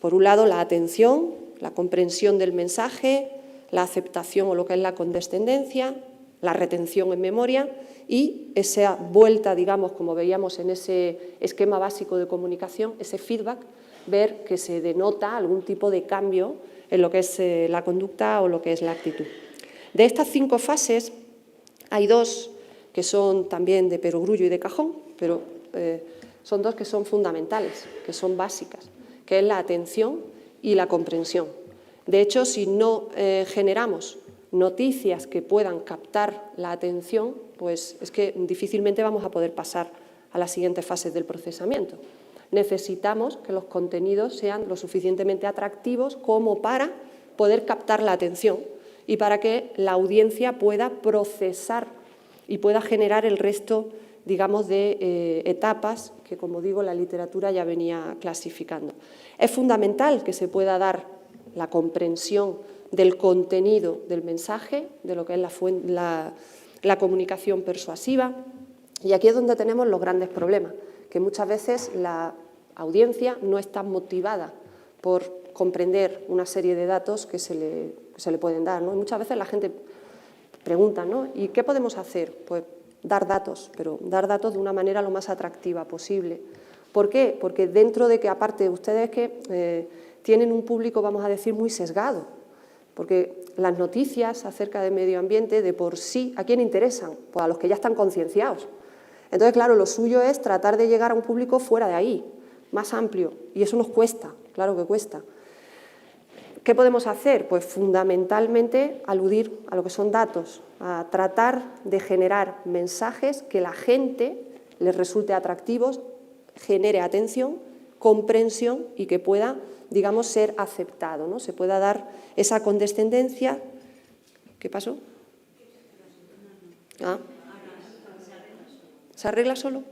Por un lado, la atención, la comprensión del mensaje, la aceptación o lo que es la condescendencia, la retención en memoria y esa vuelta, digamos, como veíamos en ese esquema básico de comunicación, ese feedback, ver que se denota algún tipo de cambio en lo que es la conducta o lo que es la actitud. De estas 5 fases hay 2 que son también de perogrullo y de cajón, pero son 2 que son fundamentales, que son básicas, que es la atención y la comprensión. De hecho, si no generamos noticias que puedan captar la atención, pues es que difícilmente vamos a poder pasar a las siguientes fases del procesamiento. Necesitamos que los contenidos sean lo suficientemente atractivos como para poder captar la atención y para que la audiencia pueda procesar y pueda generar el resto, digamos, de etapas que, como digo, la literatura ya venía clasificando. Es fundamental que se pueda dar la comprensión del contenido del mensaje, de lo que es la comunicación persuasiva, y aquí es donde tenemos los grandes problemas, que muchas veces la audiencia no está motivada por comprender una serie de datos que se le pueden dar, ¿no? Y muchas veces la gente pregunta, ¿no? ¿Y qué podemos hacer? Pues dar datos, pero dar datos de una manera lo más atractiva posible. ¿Por qué? Porque dentro de que, aparte, ustedes que tienen un público, vamos a decir, muy sesgado, porque las noticias acerca del medio ambiente, de por sí, ¿a quién interesan? Pues a los que ya están concienciados. Entonces, claro, lo suyo es tratar de llegar a un público fuera de ahí, más amplio, y eso nos cuesta, claro que cuesta. ¿Qué podemos hacer? Pues fundamentalmente aludir a lo que son datos, a tratar de generar mensajes que la gente les resulte atractivos, genere atención, comprensión y que pueda, digamos, ser aceptado, ¿no? Se pueda dar esa condescendencia. ¿Qué pasó? ¿Se arregla solo?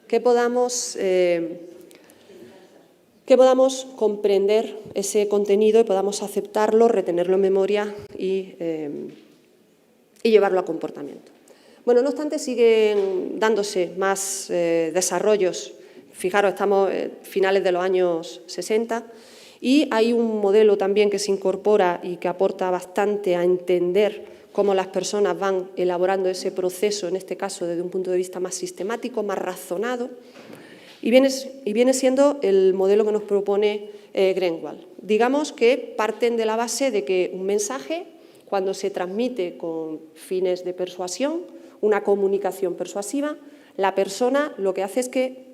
Que podamos comprender ese contenido y podamos aceptarlo, retenerlo en memoria y llevarlo a comportamiento. Bueno, no obstante, siguen dándose más desarrollos fijaros, estamos finales de los años 60 y hay un modelo también que se incorpora y que aporta bastante a entender cómo las personas van elaborando ese proceso, en este caso desde un punto de vista más sistemático, más razonado, y viene siendo el modelo que nos propone Greenwald. Digamos que parten de la base de que un mensaje, cuando se transmite con fines de persuasión, una comunicación persuasiva, la persona lo que hace es que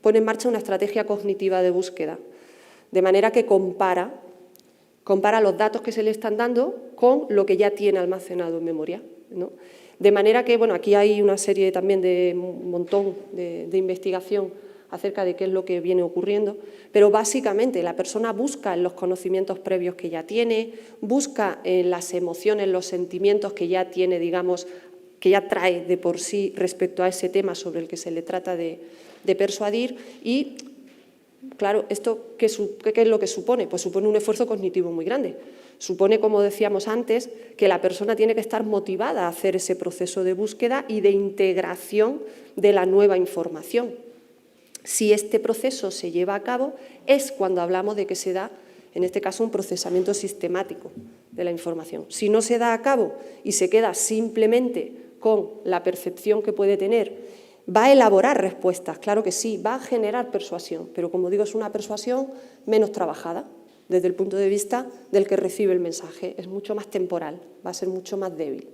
pone en marcha una estrategia cognitiva de búsqueda, de manera que compara los datos que se le están dando con lo que ya tiene almacenado en memoria, ¿no? De manera que, bueno, aquí hay una serie también de un montón de investigación acerca de qué es lo que viene ocurriendo, pero básicamente la persona busca en los conocimientos previos que ya tiene, busca en las emociones, los sentimientos que ya tiene, digamos, que ya trae de por sí respecto a ese tema sobre el que se le trata de persuadir y, claro, ¿esto qué es lo que supone? Pues supone un esfuerzo cognitivo muy grande. Supone, como decíamos antes, que la persona tiene que estar motivada a hacer ese proceso de búsqueda y de integración de la nueva información. Si este proceso se lleva a cabo, es cuando hablamos de que se da, en este caso, un procesamiento sistemático de la información. Si no se da a cabo y se queda simplemente con la percepción que puede tener, va a elaborar respuestas, claro que sí, va a generar persuasión, pero como digo, es una persuasión menos trabajada desde el punto de vista del que recibe el mensaje, es mucho más temporal, va a ser mucho más débil.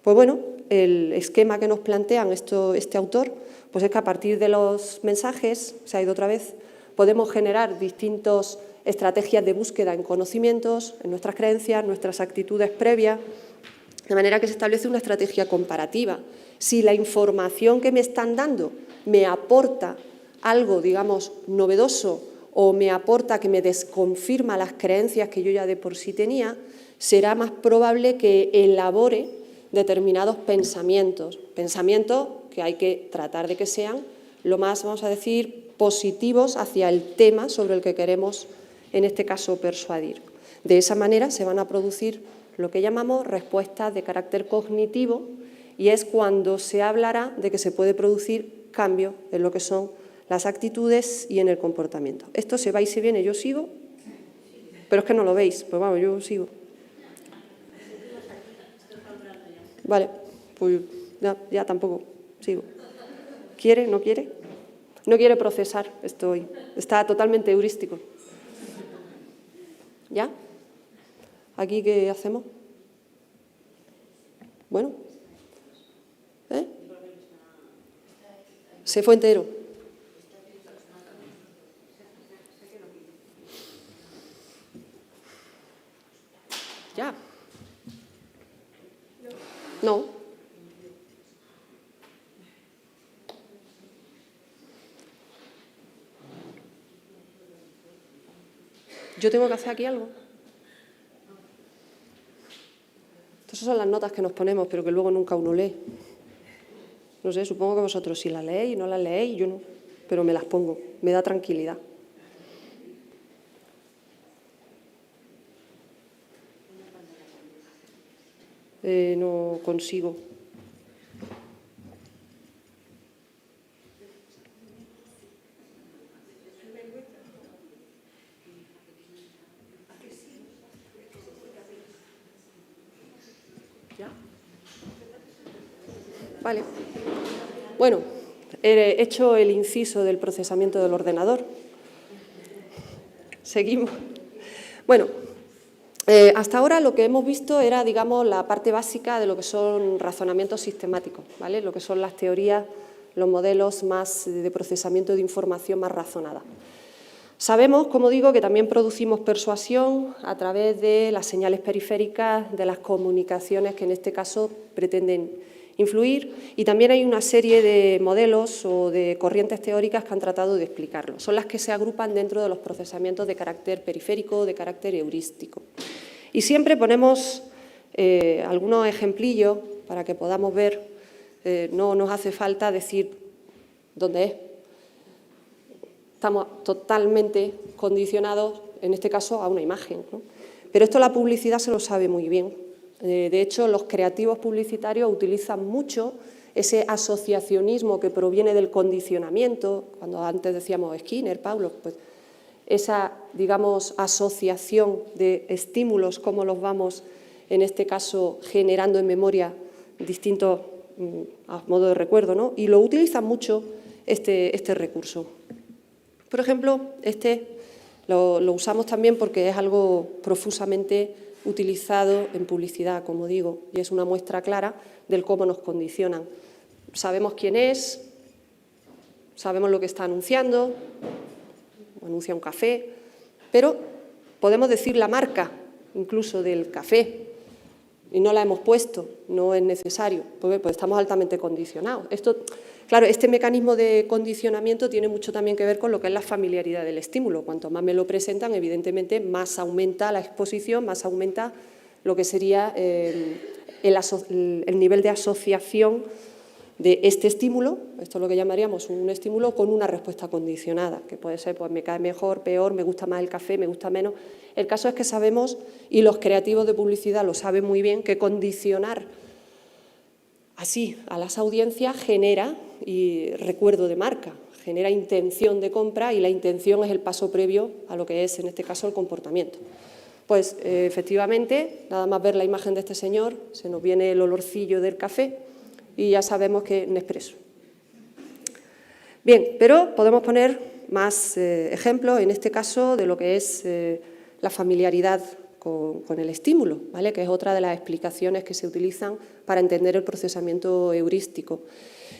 Pues bueno, el esquema que nos plantean este autor, pues es que a partir de los mensajes, se ha ido otra vez, podemos generar distintas estrategias de búsqueda en conocimientos, en nuestras creencias, nuestras actitudes previas, de manera que se establece una estrategia comparativa. Si la información que me están dando me aporta algo, digamos, novedoso o me aporta que me desconfirma las creencias que yo ya de por sí tenía, será más probable que elabore determinados pensamientos que hay que tratar de que sean lo más, vamos a decir, positivos hacia el tema sobre el que queremos, en este caso, persuadir. De esa manera se van a producir lo que llamamos respuestas de carácter cognitivo y es cuando se hablará de que se puede producir cambio en lo que son las actitudes y en el comportamiento. Esto se va y se viene, yo sigo, pero es que no lo veis, pues vamos, yo sigo. Vale, pues ya tampoco sigo. ¿Quiere? ¿No quiere? No quiere procesar esto hoy. Está totalmente heurístico. ¿Ya? ¿Aquí qué hacemos? Bueno. ¿Eh? Se fue entero. ¿Ya? No. ¿Yo tengo que hacer aquí algo? Estas son las notas que nos ponemos, pero que luego nunca uno lee. No sé, supongo que vosotros sí las leéis y no las leéis, yo no, pero me las pongo, me da tranquilidad. No consigo. ¿Ya? Vale. Bueno, he hecho el inciso del procesamiento del ordenador. Seguimos. Bueno, hasta ahora lo que hemos visto era, digamos, la parte básica de lo que son razonamientos sistemáticos, ¿vale? Lo que son las teorías, los modelos más de procesamiento de información más razonada. Sabemos, como digo, que también producimos persuasión a través de las señales periféricas, de las comunicaciones que en este caso pretenden influir, y también hay una serie de modelos o de corrientes teóricas que han tratado de explicarlo. Son las que se agrupan dentro de los procesamientos de carácter periférico, de carácter heurístico. Y siempre ponemos algunos ejemplillos para que podamos ver, no nos hace falta decir dónde es. Estamos totalmente condicionados, en este caso, a una imagen, ¿no? Pero esto la publicidad se lo sabe muy bien. De hecho, los creativos publicitarios utilizan mucho ese asociacionismo que proviene del condicionamiento, cuando antes decíamos Skinner, Pavlov, pues esa, digamos, asociación de estímulos, cómo los vamos, en este caso, generando en memoria distintos a modo de recuerdo, ¿no? Y lo utilizan mucho este recurso. Por ejemplo, lo usamos también porque es algo profusamente utilizado en publicidad, como digo, y es una muestra clara del cómo nos condicionan. Sabemos quién es, sabemos lo que está anunciando, anuncia un café, pero podemos decir la marca incluso del café y no la hemos puesto, no es necesario, porque pues estamos altamente condicionados. Claro, este mecanismo de condicionamiento tiene mucho también que ver con lo que es la familiaridad del estímulo. Cuanto más me lo presentan, evidentemente, más aumenta la exposición, más aumenta lo que sería el nivel de asociación de este estímulo, esto es lo que llamaríamos un estímulo, con una respuesta condicionada, que puede ser, pues me cae mejor, peor, me gusta más el café, me gusta menos. El caso es que sabemos, y los creativos de publicidad lo saben muy bien, que condicionar así a las audiencias genera recuerdo de marca, genera intención de compra, y la intención es el paso previo a lo que es, en este caso, el comportamiento. Pues efectivamente, nada más ver la imagen de este señor, se nos viene el olorcillo del café y ya sabemos que es Nespresso. Bien, pero podemos poner más ejemplos, en este caso, de lo que es la familiaridad con el estímulo, ¿vale? Que es otra de las explicaciones que se utilizan para entender el procesamiento heurístico.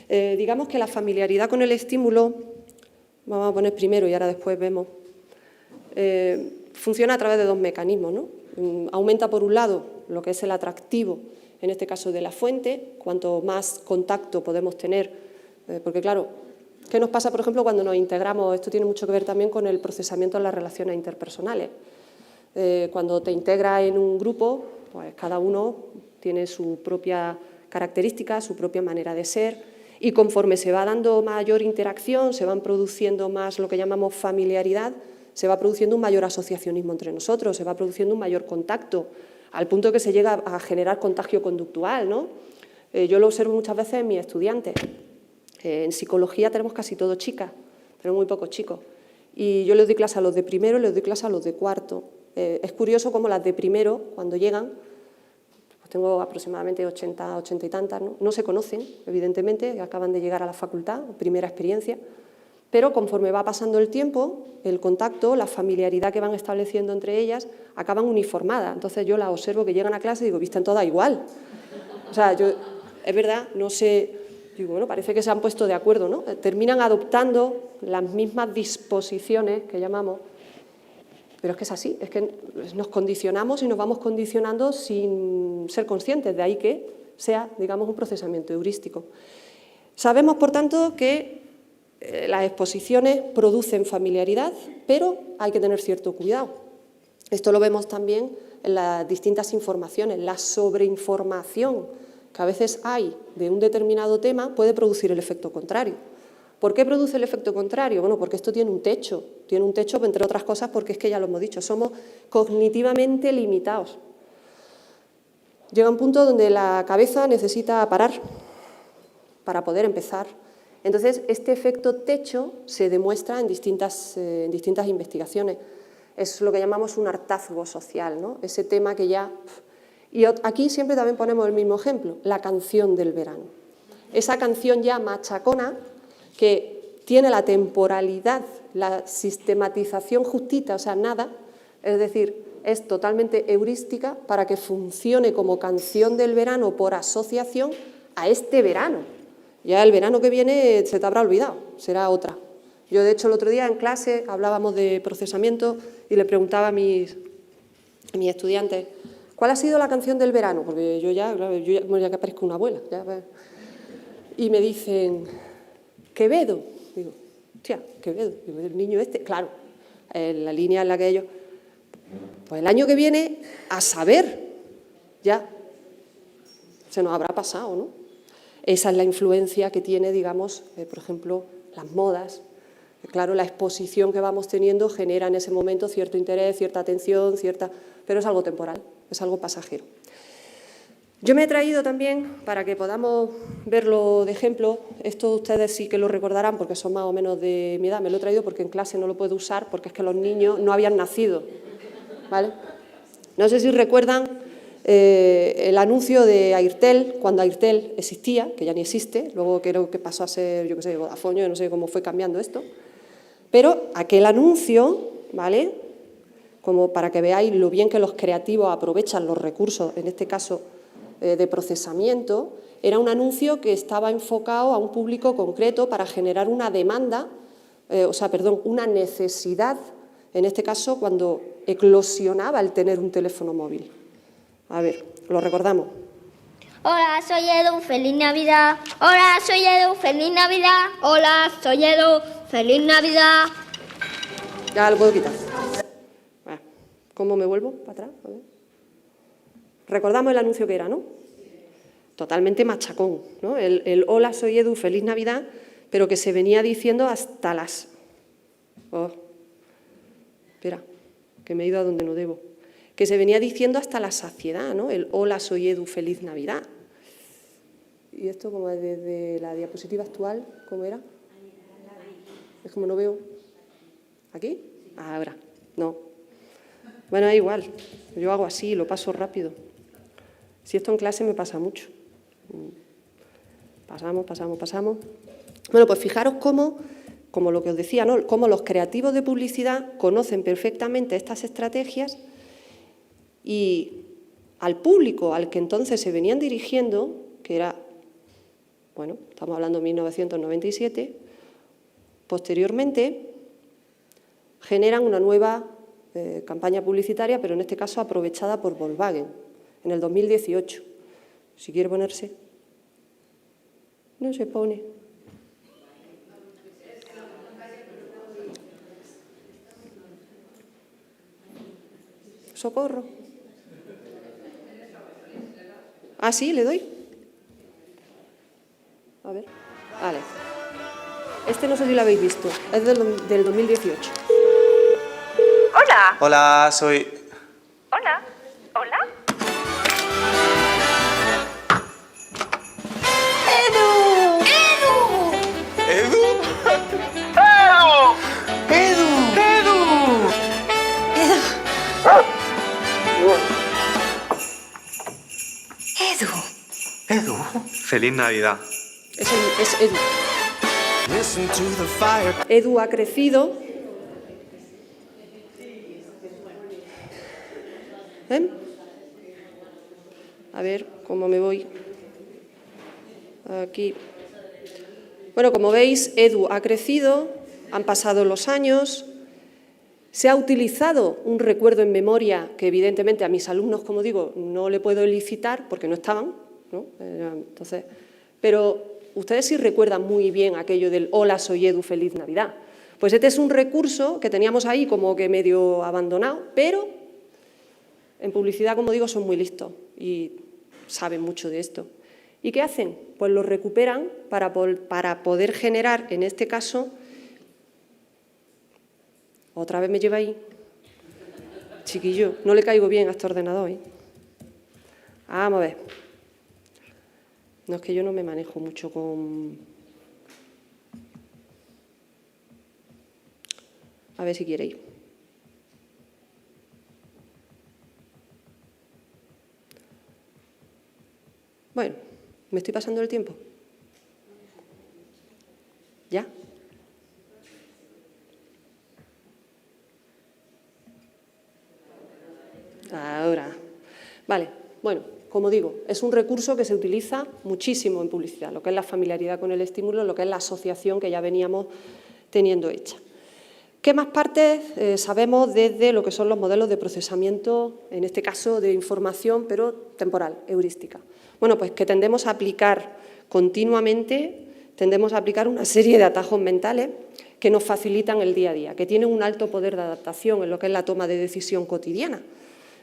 Digamos que la familiaridad con el estímulo, vamos a poner primero y ahora después vemos, funciona a través de dos mecanismos, ¿no? Aumenta por un lado lo que es el atractivo, en este caso de la fuente, cuanto más contacto podemos tener, porque claro, ¿qué nos pasa, por ejemplo, cuando nos integramos? Esto tiene mucho que ver también con el procesamiento de las relaciones interpersonales. Cuando te integras en un grupo, pues cada uno tiene su propia característica, su propia manera de ser, y conforme se va dando mayor interacción, se van produciendo más lo que llamamos familiaridad, se va produciendo un mayor asociacionismo entre nosotros, se va produciendo un mayor contacto, al punto que se llega a generar contagio conductual, ¿no? Yo lo observo muchas veces en mis estudiantes. En psicología tenemos casi todo chicas, tenemos muy pocos chicos. Y yo les doy clase a los de primero y les doy clase a los de cuarto. Es curioso cómo las de primero, cuando llegan, pues tengo aproximadamente 80 y tantas, ¿no? No se conocen, evidentemente, acaban de llegar a la facultad, primera experiencia, pero conforme va pasando el tiempo, el contacto, la familiaridad que van estableciendo entre ellas, acaban uniformadas. Entonces yo las observo que llegan a clase y digo, visten todas igual. O sea, es verdad, no sé, digo, bueno, parece que se han puesto de acuerdo, ¿no? Terminan adoptando las mismas disposiciones que llamamos, pero es que es así, es que nos condicionamos y nos vamos condicionando sin ser conscientes, de ahí que sea, digamos, un procesamiento heurístico. Sabemos, por tanto, que las exposiciones producen familiaridad, pero hay que tener cierto cuidado. Esto lo vemos también en las distintas informaciones, la sobreinformación que a veces hay de un determinado tema puede producir el efecto contrario. ¿Por qué produce el efecto contrario? Bueno, porque esto tiene un techo, entre otras cosas, porque es que ya lo hemos dicho, somos cognitivamente limitados. Llega un punto donde la cabeza necesita parar para poder empezar. Entonces, este efecto techo se demuestra en distintas investigaciones. Es lo que llamamos un hartazgo social, ¿no? Ese tema que ya... Y aquí siempre también ponemos el mismo ejemplo, la canción del verano. Esa canción ya machacona que tiene la temporalidad, la sistematización justita, o sea, nada, es decir, es totalmente heurística para que funcione como canción del verano por asociación a este verano. Ya el verano que viene se te habrá olvidado, será otra. Yo, de hecho, el otro día en clase hablábamos de procesamiento y le preguntaba a mis estudiantes, ¿cuál ha sido la canción del verano? Porque yo ya que parezco una abuela. Y me dicen, Quevedo. Digo, hostia, Quevedo. Digo, el niño este, claro, en la línea en la que ellos... Pues el año que viene, a saber, ya se nos habrá pasado, ¿no? Esa es la influencia que tiene, digamos, por ejemplo, las modas. Claro, la exposición que vamos teniendo genera en ese momento cierto interés, cierta atención, pero es algo temporal, es algo pasajero. Yo me he traído también, para que podamos verlo de ejemplo, esto ustedes sí que lo recordarán porque son más o menos de mi edad, me lo he traído porque en clase no lo puedo usar porque es que los niños no habían nacido, ¿vale? No sé si recuerdan el anuncio de Airtel, cuando Airtel existía, que ya ni existe, luego creo que pasó a ser, yo qué sé, Vodafone, yo no sé cómo fue cambiando esto, pero aquel anuncio, ¿vale?, como para que veáis lo bien que los creativos aprovechan los recursos, en este caso de procesamiento, era un anuncio que estaba enfocado a un público concreto para generar una demanda, una necesidad, en este caso cuando eclosionaba el tener un teléfono móvil. A ver, lo recordamos. Hola, soy Edu, feliz Navidad. Hola, soy Edu, feliz Navidad. Hola, soy Edu, feliz Navidad. Ya lo puedo quitar. Bueno, ¿cómo me vuelvo para atrás? A ver. Recordamos el anuncio que era, ¿no? Totalmente machacón, ¿no? El hola, soy Edu, feliz Navidad, pero que se venía diciendo hasta las... Oh, espera, que me he ido a donde no debo. Que se venía diciendo hasta la saciedad, ¿no? El hola, soy Edu, feliz Navidad. ¿Y esto como desde la diapositiva actual, cómo era? Es como no veo. ¿Aquí? Ahora, no. Bueno, es igual, yo hago así, lo paso rápido. Si esto en clase me pasa mucho. Pasamos. Bueno, pues fijaros cómo, como lo que os decía, ¿no?, cómo los creativos de publicidad conocen perfectamente estas estrategias y al público al que entonces se venían dirigiendo, que era, bueno, estamos hablando de 1997, posteriormente generan una nueva campaña publicitaria, pero en este caso aprovechada por Volkswagen, en el 2018. Si quiere ponerse. No se pone. Socorro. Ah, sí, le doy. A ver. Vale. Este no sé si lo habéis visto. Es del 2018. Hola. Hola, soy... Hola. Hola. ¡Edu! ¿Edu? Edu. Feliz Navidad. Es Edu. Edu ha crecido. ¿Ven? A ver cómo me voy. Aquí. Bueno, como veis, Edu ha crecido, han pasado los años, se ha utilizado un recuerdo en memoria que evidentemente a mis alumnos, como digo, no le puedo elicitar porque no estaban, ¿no? Entonces, pero ustedes sí recuerdan muy bien aquello del hola, soy Edu, feliz Navidad. Pues este es un recurso que teníamos ahí como que medio abandonado, pero en publicidad, como digo, son muy listos y saben mucho de esto. ¿Y qué hacen? Pues lo recuperan para poder generar, en este caso, otra vez me lleva ahí, chiquillo, no le caigo bien a este ordenador, ¿eh? Vamos a ver. No, es que yo no me manejo mucho con... A ver si queréis. Bueno, ¿me estoy pasando el tiempo? ¿Ya? Ahora. Vale, bueno, como digo, es un recurso que se utiliza muchísimo en publicidad, lo que es la familiaridad con el estímulo, lo que es la asociación que ya veníamos teniendo hecha. ¿Qué más partes sabemos desde lo que son los modelos de procesamiento, en este caso de información, pero temporal, heurística? Bueno, pues que tendemos a aplicar continuamente, tendemos a aplicar una serie de atajos mentales que nos facilitan el día a día, que tienen un alto poder de adaptación en lo que es la toma de decisión cotidiana.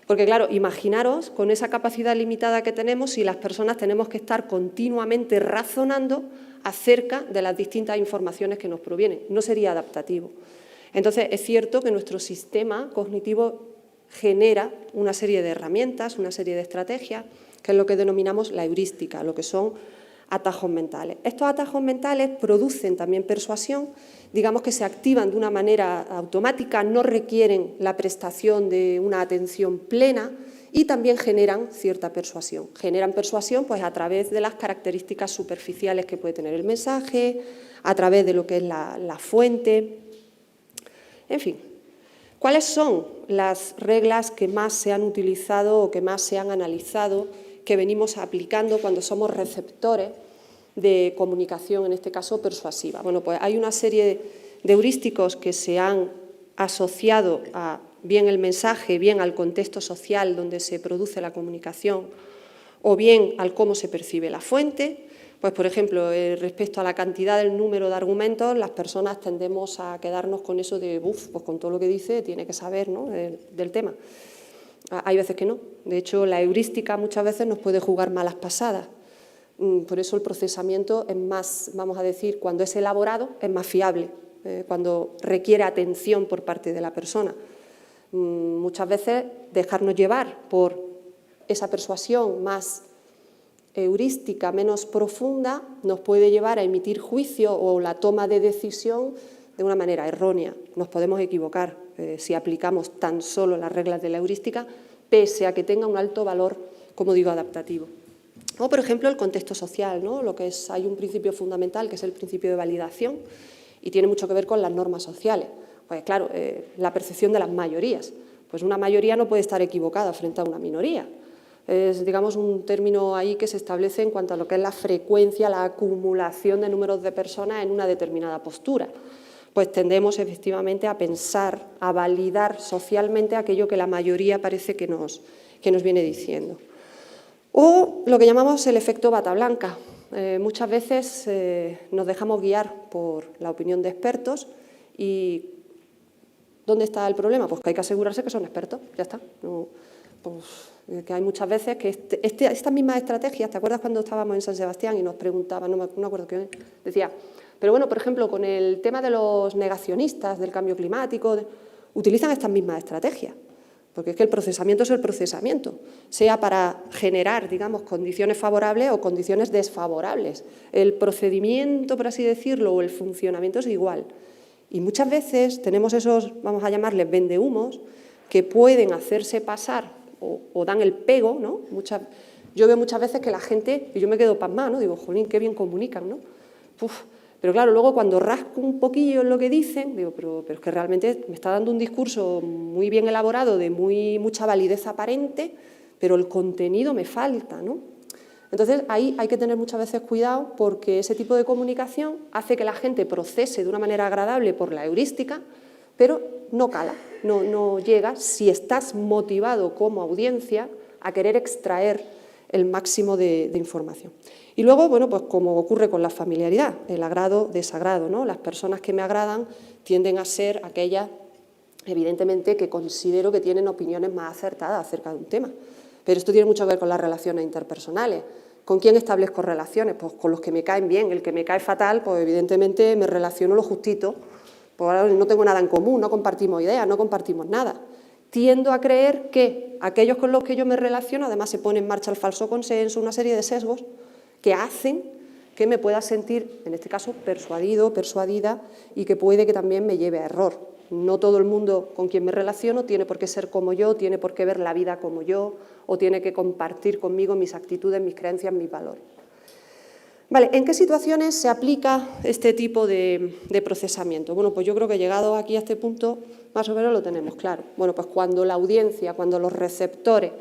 Porque, claro, imaginaros con esa capacidad limitada que tenemos si las personas tenemos que estar continuamente razonando acerca de las distintas informaciones que nos provienen. No sería adaptativo. Entonces, es cierto que nuestro sistema cognitivo genera una serie de herramientas, una serie de estrategias, que es lo que denominamos la heurística, lo que son atajos mentales. Estos atajos mentales producen también persuasión, digamos que se activan de una manera automática, no requieren la prestación de una atención plena y también generan cierta persuasión. Generan persuasión pues, a través de las características superficiales que puede tener el mensaje, a través de lo que es la fuente, en fin. ¿Cuáles son las reglas que más se han utilizado o que más se han analizado, que venimos aplicando cuando somos receptores de comunicación, en este caso persuasiva? Bueno, pues hay una serie de heurísticos que se han asociado a bien el mensaje, bien al contexto social donde se produce la comunicación o bien al cómo se percibe la fuente. Pues, por ejemplo, respecto a la cantidad del número de argumentos, las personas tendemos a quedarnos con eso de, pues con todo lo que dice tiene que saber, ¿no?, del tema. Hay veces que no. De hecho, la heurística muchas veces nos puede jugar malas pasadas. Por eso el procesamiento es más, vamos a decir, cuando es elaborado, es más fiable, cuando requiere atención por parte de la persona. Muchas veces dejarnos llevar por esa persuasión más heurística, menos profunda, nos puede llevar a emitir juicio o la toma de decisión de una manera errónea. Nos podemos equivocar si aplicamos tan solo las reglas de la heurística, pese a que tenga un alto valor, como digo, adaptativo. O, por ejemplo, el contexto social, ¿no? Lo que es, hay un principio fundamental que es el principio de validación y tiene mucho que ver con las normas sociales. Pues claro, la percepción de las mayorías. Pues una mayoría no puede estar equivocada frente a una minoría. Es, digamos, un término ahí que se establece en cuanto a lo que es la frecuencia, la acumulación de números de personas en una determinada postura. Pues tendemos efectivamente a pensar, a validar socialmente aquello que la mayoría parece que nos viene diciendo. O lo que llamamos el efecto bata blanca. Muchas veces nos dejamos guiar por la opinión de expertos y ¿dónde está el problema? Pues que hay que asegurarse que son expertos, ya está. No, pues, que hay muchas veces que estas mismas estrategias, ¿te acuerdas cuando estábamos en San Sebastián y nos preguntaban, no me acuerdo qué decía, pero bueno, por ejemplo, con el tema de los negacionistas del cambio climático, utilizan estas mismas estrategias, porque es que el procesamiento es el procesamiento, sea para generar, digamos, condiciones favorables o condiciones desfavorables. El procedimiento, por así decirlo, o el funcionamiento es igual. Y muchas veces tenemos esos, vamos a llamarles vendehumos, que pueden hacerse pasar o dan el pego, ¿no? Yo veo muchas veces que la gente, y yo me quedo pasmada, ¿no? Digo, jolín, qué bien comunican, ¿no? Pero claro, luego cuando rasco un poquillo en lo que dicen, digo, pero es que realmente me está dando un discurso muy bien elaborado, de mucha validez aparente, pero el contenido me falta, ¿no? Entonces, ahí hay que tener muchas veces cuidado porque ese tipo de comunicación hace que la gente procese de una manera agradable por la heurística, pero no cala, no llega si estás motivado como audiencia a querer extraer el máximo de información. Y luego, bueno, pues como ocurre con la familiaridad, el agrado-desagrado, ¿no? Las personas que me agradan tienden a ser aquellas, evidentemente, que considero que tienen opiniones más acertadas acerca de un tema. Pero esto tiene mucho que ver con las relaciones interpersonales. ¿Con quién establezco relaciones? Pues con los que me caen bien. El que me cae fatal, pues evidentemente me relaciono lo justito, pues no tengo nada en común, no compartimos ideas, no compartimos nada. Tiendo a creer que aquellos con los que yo me relaciono, además se pone en marcha el falso consenso, una serie de sesgos que hacen que me pueda sentir, en este caso, persuadido, persuadida y que puede que también me lleve a error. No todo el mundo con quien me relaciono tiene por qué ser como yo, tiene por qué ver la vida como yo o tiene que compartir conmigo mis actitudes, mis creencias, mis valores. Vale, ¿en qué situaciones se aplica este tipo de procesamiento? Bueno, pues yo creo que llegado aquí a este punto, más o menos lo tenemos claro. Bueno, pues cuando la audiencia, cuando los receptores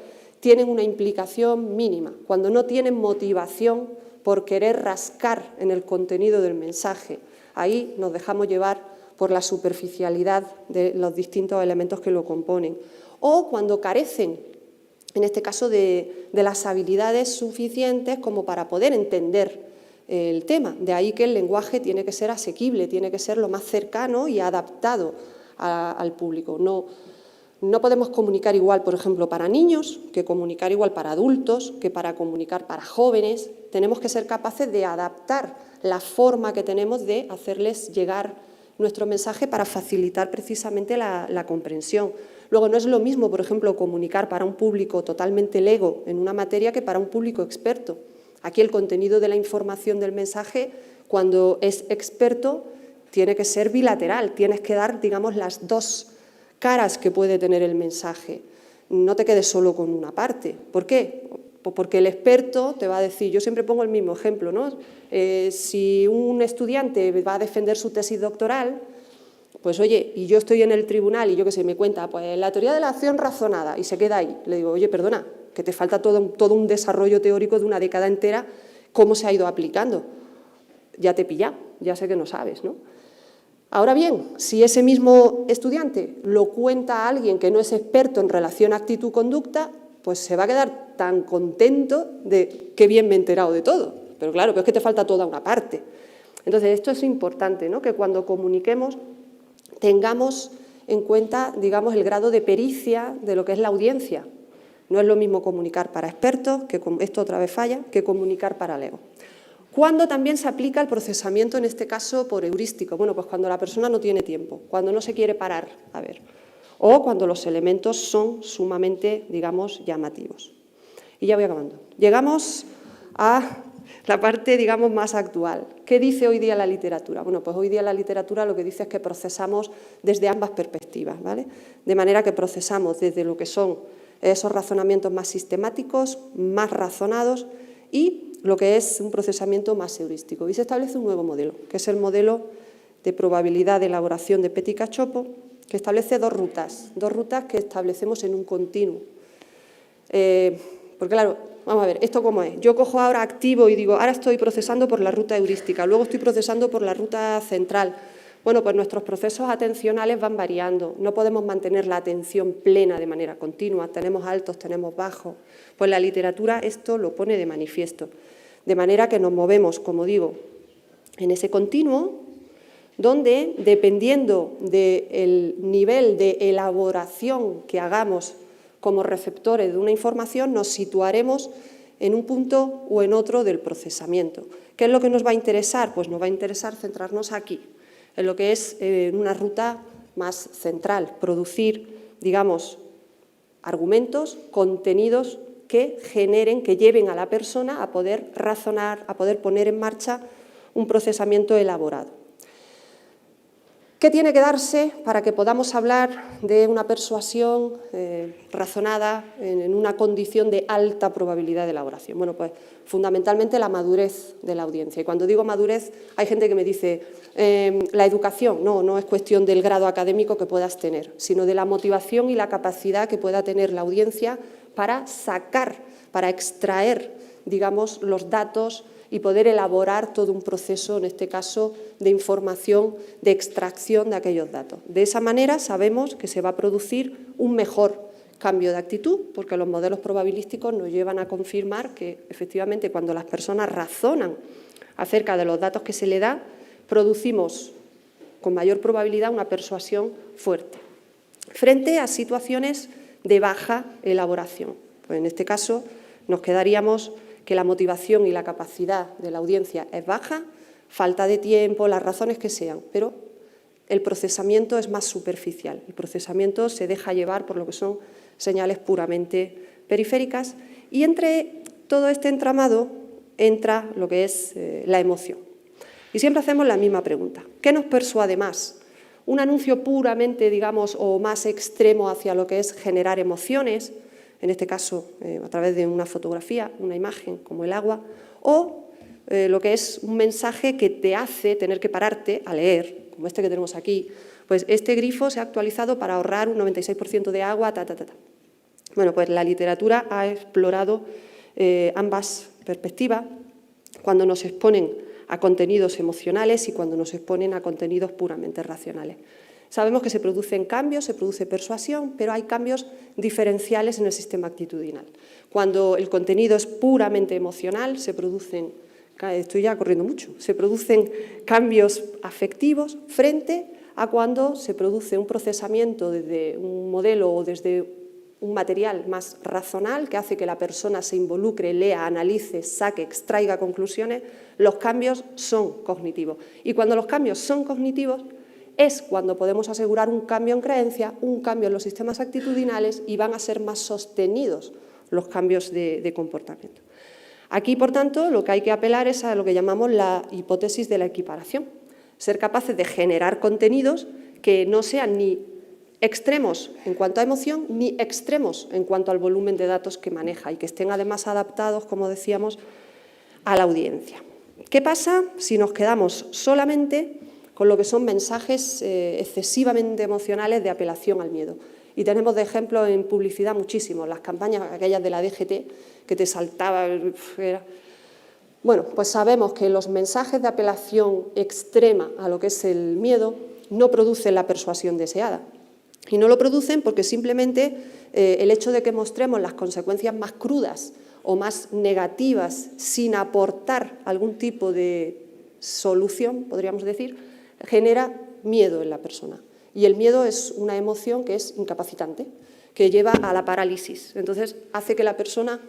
tienen una implicación mínima, cuando no tienen motivación por querer rascar en el contenido del mensaje, ahí nos dejamos llevar por la superficialidad de los distintos elementos que lo componen. O cuando carecen, en este caso, de las habilidades suficientes como para poder entender el tema. De ahí que el lenguaje tiene que ser asequible, tiene que ser lo más cercano y adaptado al público. No podemos comunicar igual, por ejemplo, para niños, que comunicar igual para adultos, que para comunicar para jóvenes. Tenemos que ser capaces de adaptar la forma que tenemos de hacerles llegar nuestro mensaje para facilitar precisamente la comprensión. Luego, no es lo mismo, por ejemplo, comunicar para un público totalmente lego en una materia que para un público experto. Aquí el contenido de la información del mensaje, cuando es experto, tiene que ser bilateral, tienes que dar, digamos, las dos caras que puede tener el mensaje. No te quedes solo con una parte. ¿Por qué? Pues porque el experto te va a decir, yo siempre pongo el mismo ejemplo, ¿no? Si un estudiante va a defender su tesis doctoral, pues oye, y yo estoy en el tribunal y yo qué sé, me cuenta, pues la teoría de la acción razonada, y se queda ahí. Le digo, oye, perdona, que te falta todo un desarrollo teórico de una década entera, cómo se ha ido aplicando. Ya te he pillado, ya sé que no sabes, ¿no? Ahora bien, si ese mismo estudiante lo cuenta a alguien que no es experto en relación actitud-conducta, pues se va a quedar tan contento de qué bien me he enterado de todo. Pero claro, es que te falta toda una parte. Entonces, esto es importante, ¿no? Que cuando comuniquemos tengamos en cuenta, digamos, el grado de pericia de lo que es la audiencia. No es lo mismo comunicar para expertos, que esto otra vez falla, que comunicar para lego. ¿Cuándo también se aplica el procesamiento, en este caso, por heurístico? Bueno, pues cuando la persona no tiene tiempo, cuando no se quiere parar a ver, o cuando los elementos son sumamente, digamos, llamativos. Y ya voy acabando. Llegamos a la parte, digamos, más actual. ¿Qué dice hoy día la literatura? Bueno, pues hoy día la literatura lo que dice es que procesamos desde ambas perspectivas, ¿vale? De manera que procesamos desde lo que son esos razonamientos más sistemáticos, más razonados, y lo que es un procesamiento más heurístico. Y se establece un nuevo modelo, que es el modelo de probabilidad de elaboración de Petit-Cachopo, que establece dos rutas que establecemos en un continuo. Porque claro, vamos a ver, ¿esto cómo es? Yo cojo ahora activo y digo, ahora estoy procesando por la ruta heurística, luego estoy procesando por la ruta central. Bueno, pues nuestros procesos atencionales van variando, no podemos mantener la atención plena de manera continua, tenemos altos, tenemos bajos. Pues la literatura esto lo pone de manifiesto. De manera que nos movemos, como digo, en ese continuo, donde, dependiendo del nivel de elaboración que hagamos como receptores de una información, nos situaremos en un punto o en otro del procesamiento. ¿Qué es lo que nos va a interesar? Pues nos va a interesar centrarnos aquí, en lo que es una ruta más central, producir, digamos, argumentos, contenidos que generen, que lleven a la persona a poder razonar, a poder poner en marcha un procesamiento elaborado. ¿Qué tiene que darse para que podamos hablar de una persuasión razonada en una condición de alta probabilidad de elaboración? Bueno, pues fundamentalmente la madurez de la audiencia. Y cuando digo madurez, hay gente que me dice, la educación, no es cuestión del grado académico que puedas tener, sino de la motivación y la capacidad que pueda tener la audiencia para sacar, para extraer, digamos, los datos y poder elaborar todo un proceso, en este caso, de información, de extracción de aquellos datos. De esa manera sabemos que se va a producir un mejor cambio de actitud, porque los modelos probabilísticos nos llevan a confirmar que, efectivamente, cuando las personas razonan acerca de los datos que se le da, producimos con mayor probabilidad una persuasión fuerte, frente a situaciones de baja elaboración. Pues en este caso nos quedaríamos que la motivación y la capacidad de la audiencia es baja, falta de tiempo, las razones que sean, pero el procesamiento es más superficial. El procesamiento se deja llevar por lo que son señales puramente periféricas y entre todo este entramado entra lo que es la emoción. Y siempre hacemos la misma pregunta. ¿Qué nos persuade más? ¿Un anuncio puramente, digamos, o más extremo hacia lo que es generar emociones, en este caso a través de una fotografía, una imagen como el agua, o lo que es un mensaje que te hace tener que pararte a leer, como este que tenemos aquí? Pues este grifo se ha actualizado para ahorrar un 96% de agua, Bueno, pues la literatura ha explorado ambas perspectivas cuando nos exponen a contenidos emocionales y cuando nos exponen a contenidos puramente racionales. Sabemos que se producen cambios, se produce persuasión, pero hay cambios diferenciales en el sistema actitudinal. Cuando el contenido es puramente emocional, se producen, estoy ya corriendo mucho, se producen cambios afectivos frente a cuando se produce un procesamiento desde un modelo o desde un material más racional que hace que la persona se involucre, lea, analice, saque, extraiga conclusiones. Los cambios son cognitivos. Y cuando los cambios son cognitivos, es cuando podemos asegurar un cambio en creencia, un cambio en los sistemas actitudinales y van a ser más sostenidos los cambios de comportamiento. Aquí, por tanto, lo que hay que apelar es a lo que llamamos la hipótesis de la equiparación. Ser capaces de generar contenidos que no sean ni extremos en cuanto a emoción, ni extremos en cuanto al volumen de datos que maneja y que estén además adaptados, como decíamos, a la audiencia. ¿Qué pasa si nos quedamos solamente con lo que son mensajes excesivamente emocionales de apelación al miedo? Y tenemos de ejemplo en publicidad muchísimo, las campañas aquellas de la DGT que te saltaba. Bueno, pues sabemos que los mensajes de apelación extrema a lo que es el miedo no producen la persuasión deseada. Y no lo producen porque simplemente el hecho de que mostremos las consecuencias más crudas o más negativas sin aportar algún tipo de solución, podríamos decir, genera miedo en la persona. Y el miedo es una emoción que es incapacitante, que lleva a la parálisis. Entonces, hace que la persona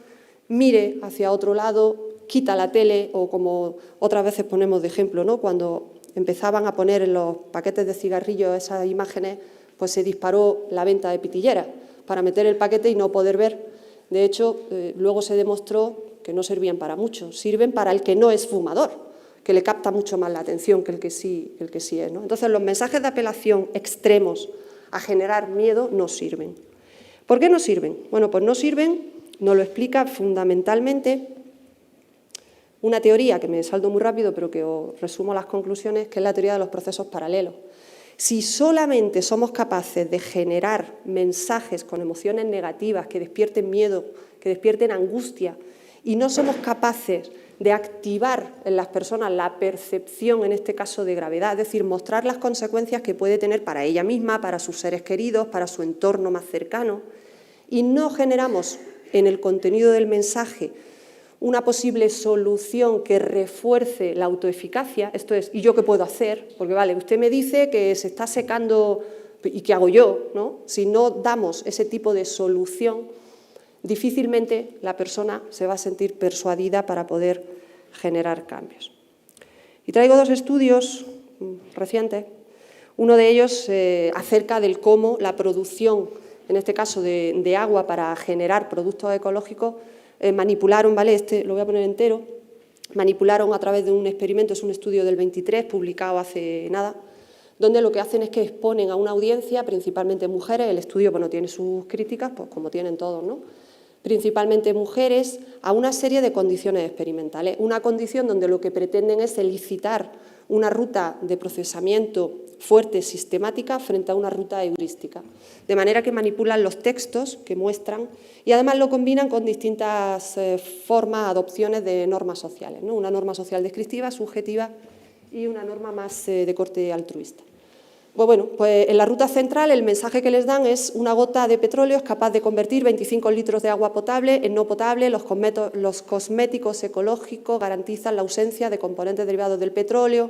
mire hacia otro lado, quita la tele, o como otras veces ponemos de ejemplo, ¿no? Cuando empezaban a poner en los paquetes de cigarrillos esas imágenes, pues se disparó la venta de pitilleras para meter el paquete y no poder ver. De hecho, luego se demostró que no servían para mucho, sirven para el que no es fumador, que le capta mucho más la atención que el que sí es, ¿no? Entonces, los mensajes de apelación extremos a generar miedo no sirven. ¿Por qué no sirven? Bueno, pues no sirven, nos lo explica fundamentalmente una teoría que me salto muy rápido, pero que os resumo las conclusiones, que es la teoría de los procesos paralelos. Si solamente somos capaces de generar mensajes con emociones negativas que despierten miedo, que despierten angustia, y no somos capaces de activar en las personas la percepción, en este caso de gravedad, es decir, mostrar las consecuencias que puede tener para ella misma, para sus seres queridos, para su entorno más cercano, y no generamos en el contenido del mensaje una posible solución que refuerce la autoeficacia, esto es, ¿y yo qué puedo hacer? Porque vale, usted me dice que se está secando, ¿y qué hago yo? ¿No? Si no damos ese tipo de solución, difícilmente la persona se va a sentir persuadida para poder generar cambios. Y traigo dos estudios recientes, uno de ellos acerca del cómo la producción, en este caso de agua para generar productos ecológicos, manipularon, ¿vale? Este lo voy a poner entero, manipularon a través de un experimento, es un estudio del 23, publicado hace nada, donde lo que hacen es que exponen a una audiencia, principalmente mujeres, el estudio bueno, tiene sus críticas, pues como tienen todos, ¿no? Principalmente mujeres, a una serie de condiciones experimentales. Una condición donde lo que pretenden es elicitar una ruta de procesamiento fuerte, sistemática, frente a una ruta heurística. De manera que manipulan los textos que muestran y además lo combinan con distintas formas, adopciones de normas sociales, ¿no? Una norma social descriptiva, subjetiva y una norma más de corte altruista. Pues bueno, pues en la ruta central el mensaje que les dan es una gota de petróleo es capaz de convertir 25 litros de agua potable en no potable, los cosméticos ecológicos garantizan la ausencia de componentes derivados del petróleo,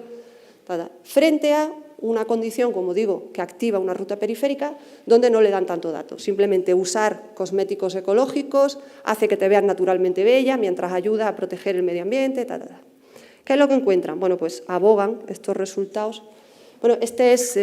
frente a una condición, como digo, que activa una ruta periférica donde no le dan tanto dato. Simplemente usar cosméticos ecológicos hace que te veas naturalmente bella mientras ayuda a proteger el medio ambiente, ¿Qué es lo que encuentran? Bueno, pues abogan estos resultados. Bueno, esta es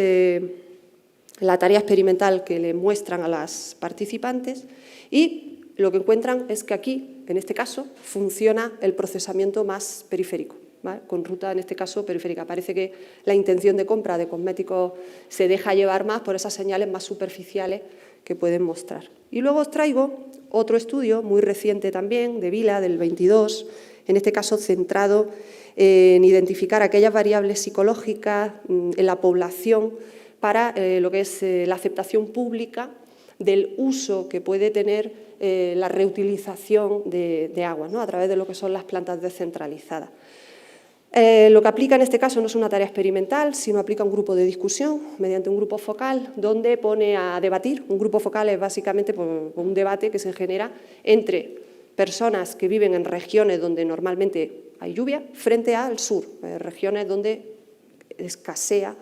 la tarea experimental que le muestran a las participantes y lo que encuentran es que aquí, en este caso, funciona el procesamiento más periférico, ¿vale? Con ruta, en este caso, periférica. Parece que la intención de compra de cosméticos se deja llevar más por esas señales más superficiales que pueden mostrar. Y luego os traigo otro estudio, muy reciente también, de Vila, del 22, en este caso centrado en identificar aquellas variables psicológicas en la población para lo que es la aceptación pública del uso que puede tener la reutilización de agua, ¿no? A través de lo que son las plantas descentralizadas. Lo que aplica en este caso no es una tarea experimental, sino aplica un grupo de discusión mediante un grupo focal donde pone a debatir. Un grupo focal es básicamente un debate que se genera entre personas que viven en regiones donde normalmente hay lluvia frente al sur, regiones donde escasea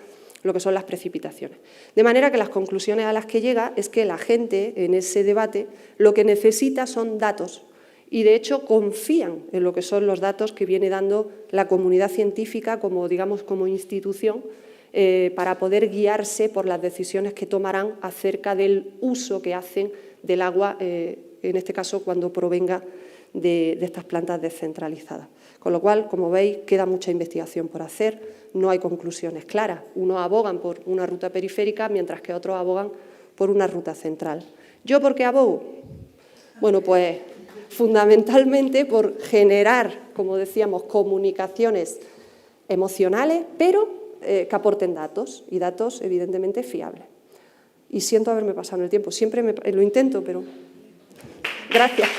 lo que son las precipitaciones. De manera que las conclusiones a las que llega es que la gente en ese debate lo que necesita son datos y de hecho confían en lo que son los datos que viene dando la comunidad científica como, digamos, como institución para poder guiarse por las decisiones que tomarán acerca del uso que hacen del agua, en este caso cuando provenga de estas plantas descentralizadas. Con lo cual, como veis, queda mucha investigación por hacer, no hay conclusiones claras. Unos abogan por una ruta periférica, mientras que otros abogan por una ruta central. ¿Yo por qué abogo? Bueno, pues fundamentalmente por generar, como decíamos, comunicaciones emocionales, pero que aporten datos, y datos evidentemente fiables. Y siento haberme pasado el tiempo, siempre lo intento, pero gracias.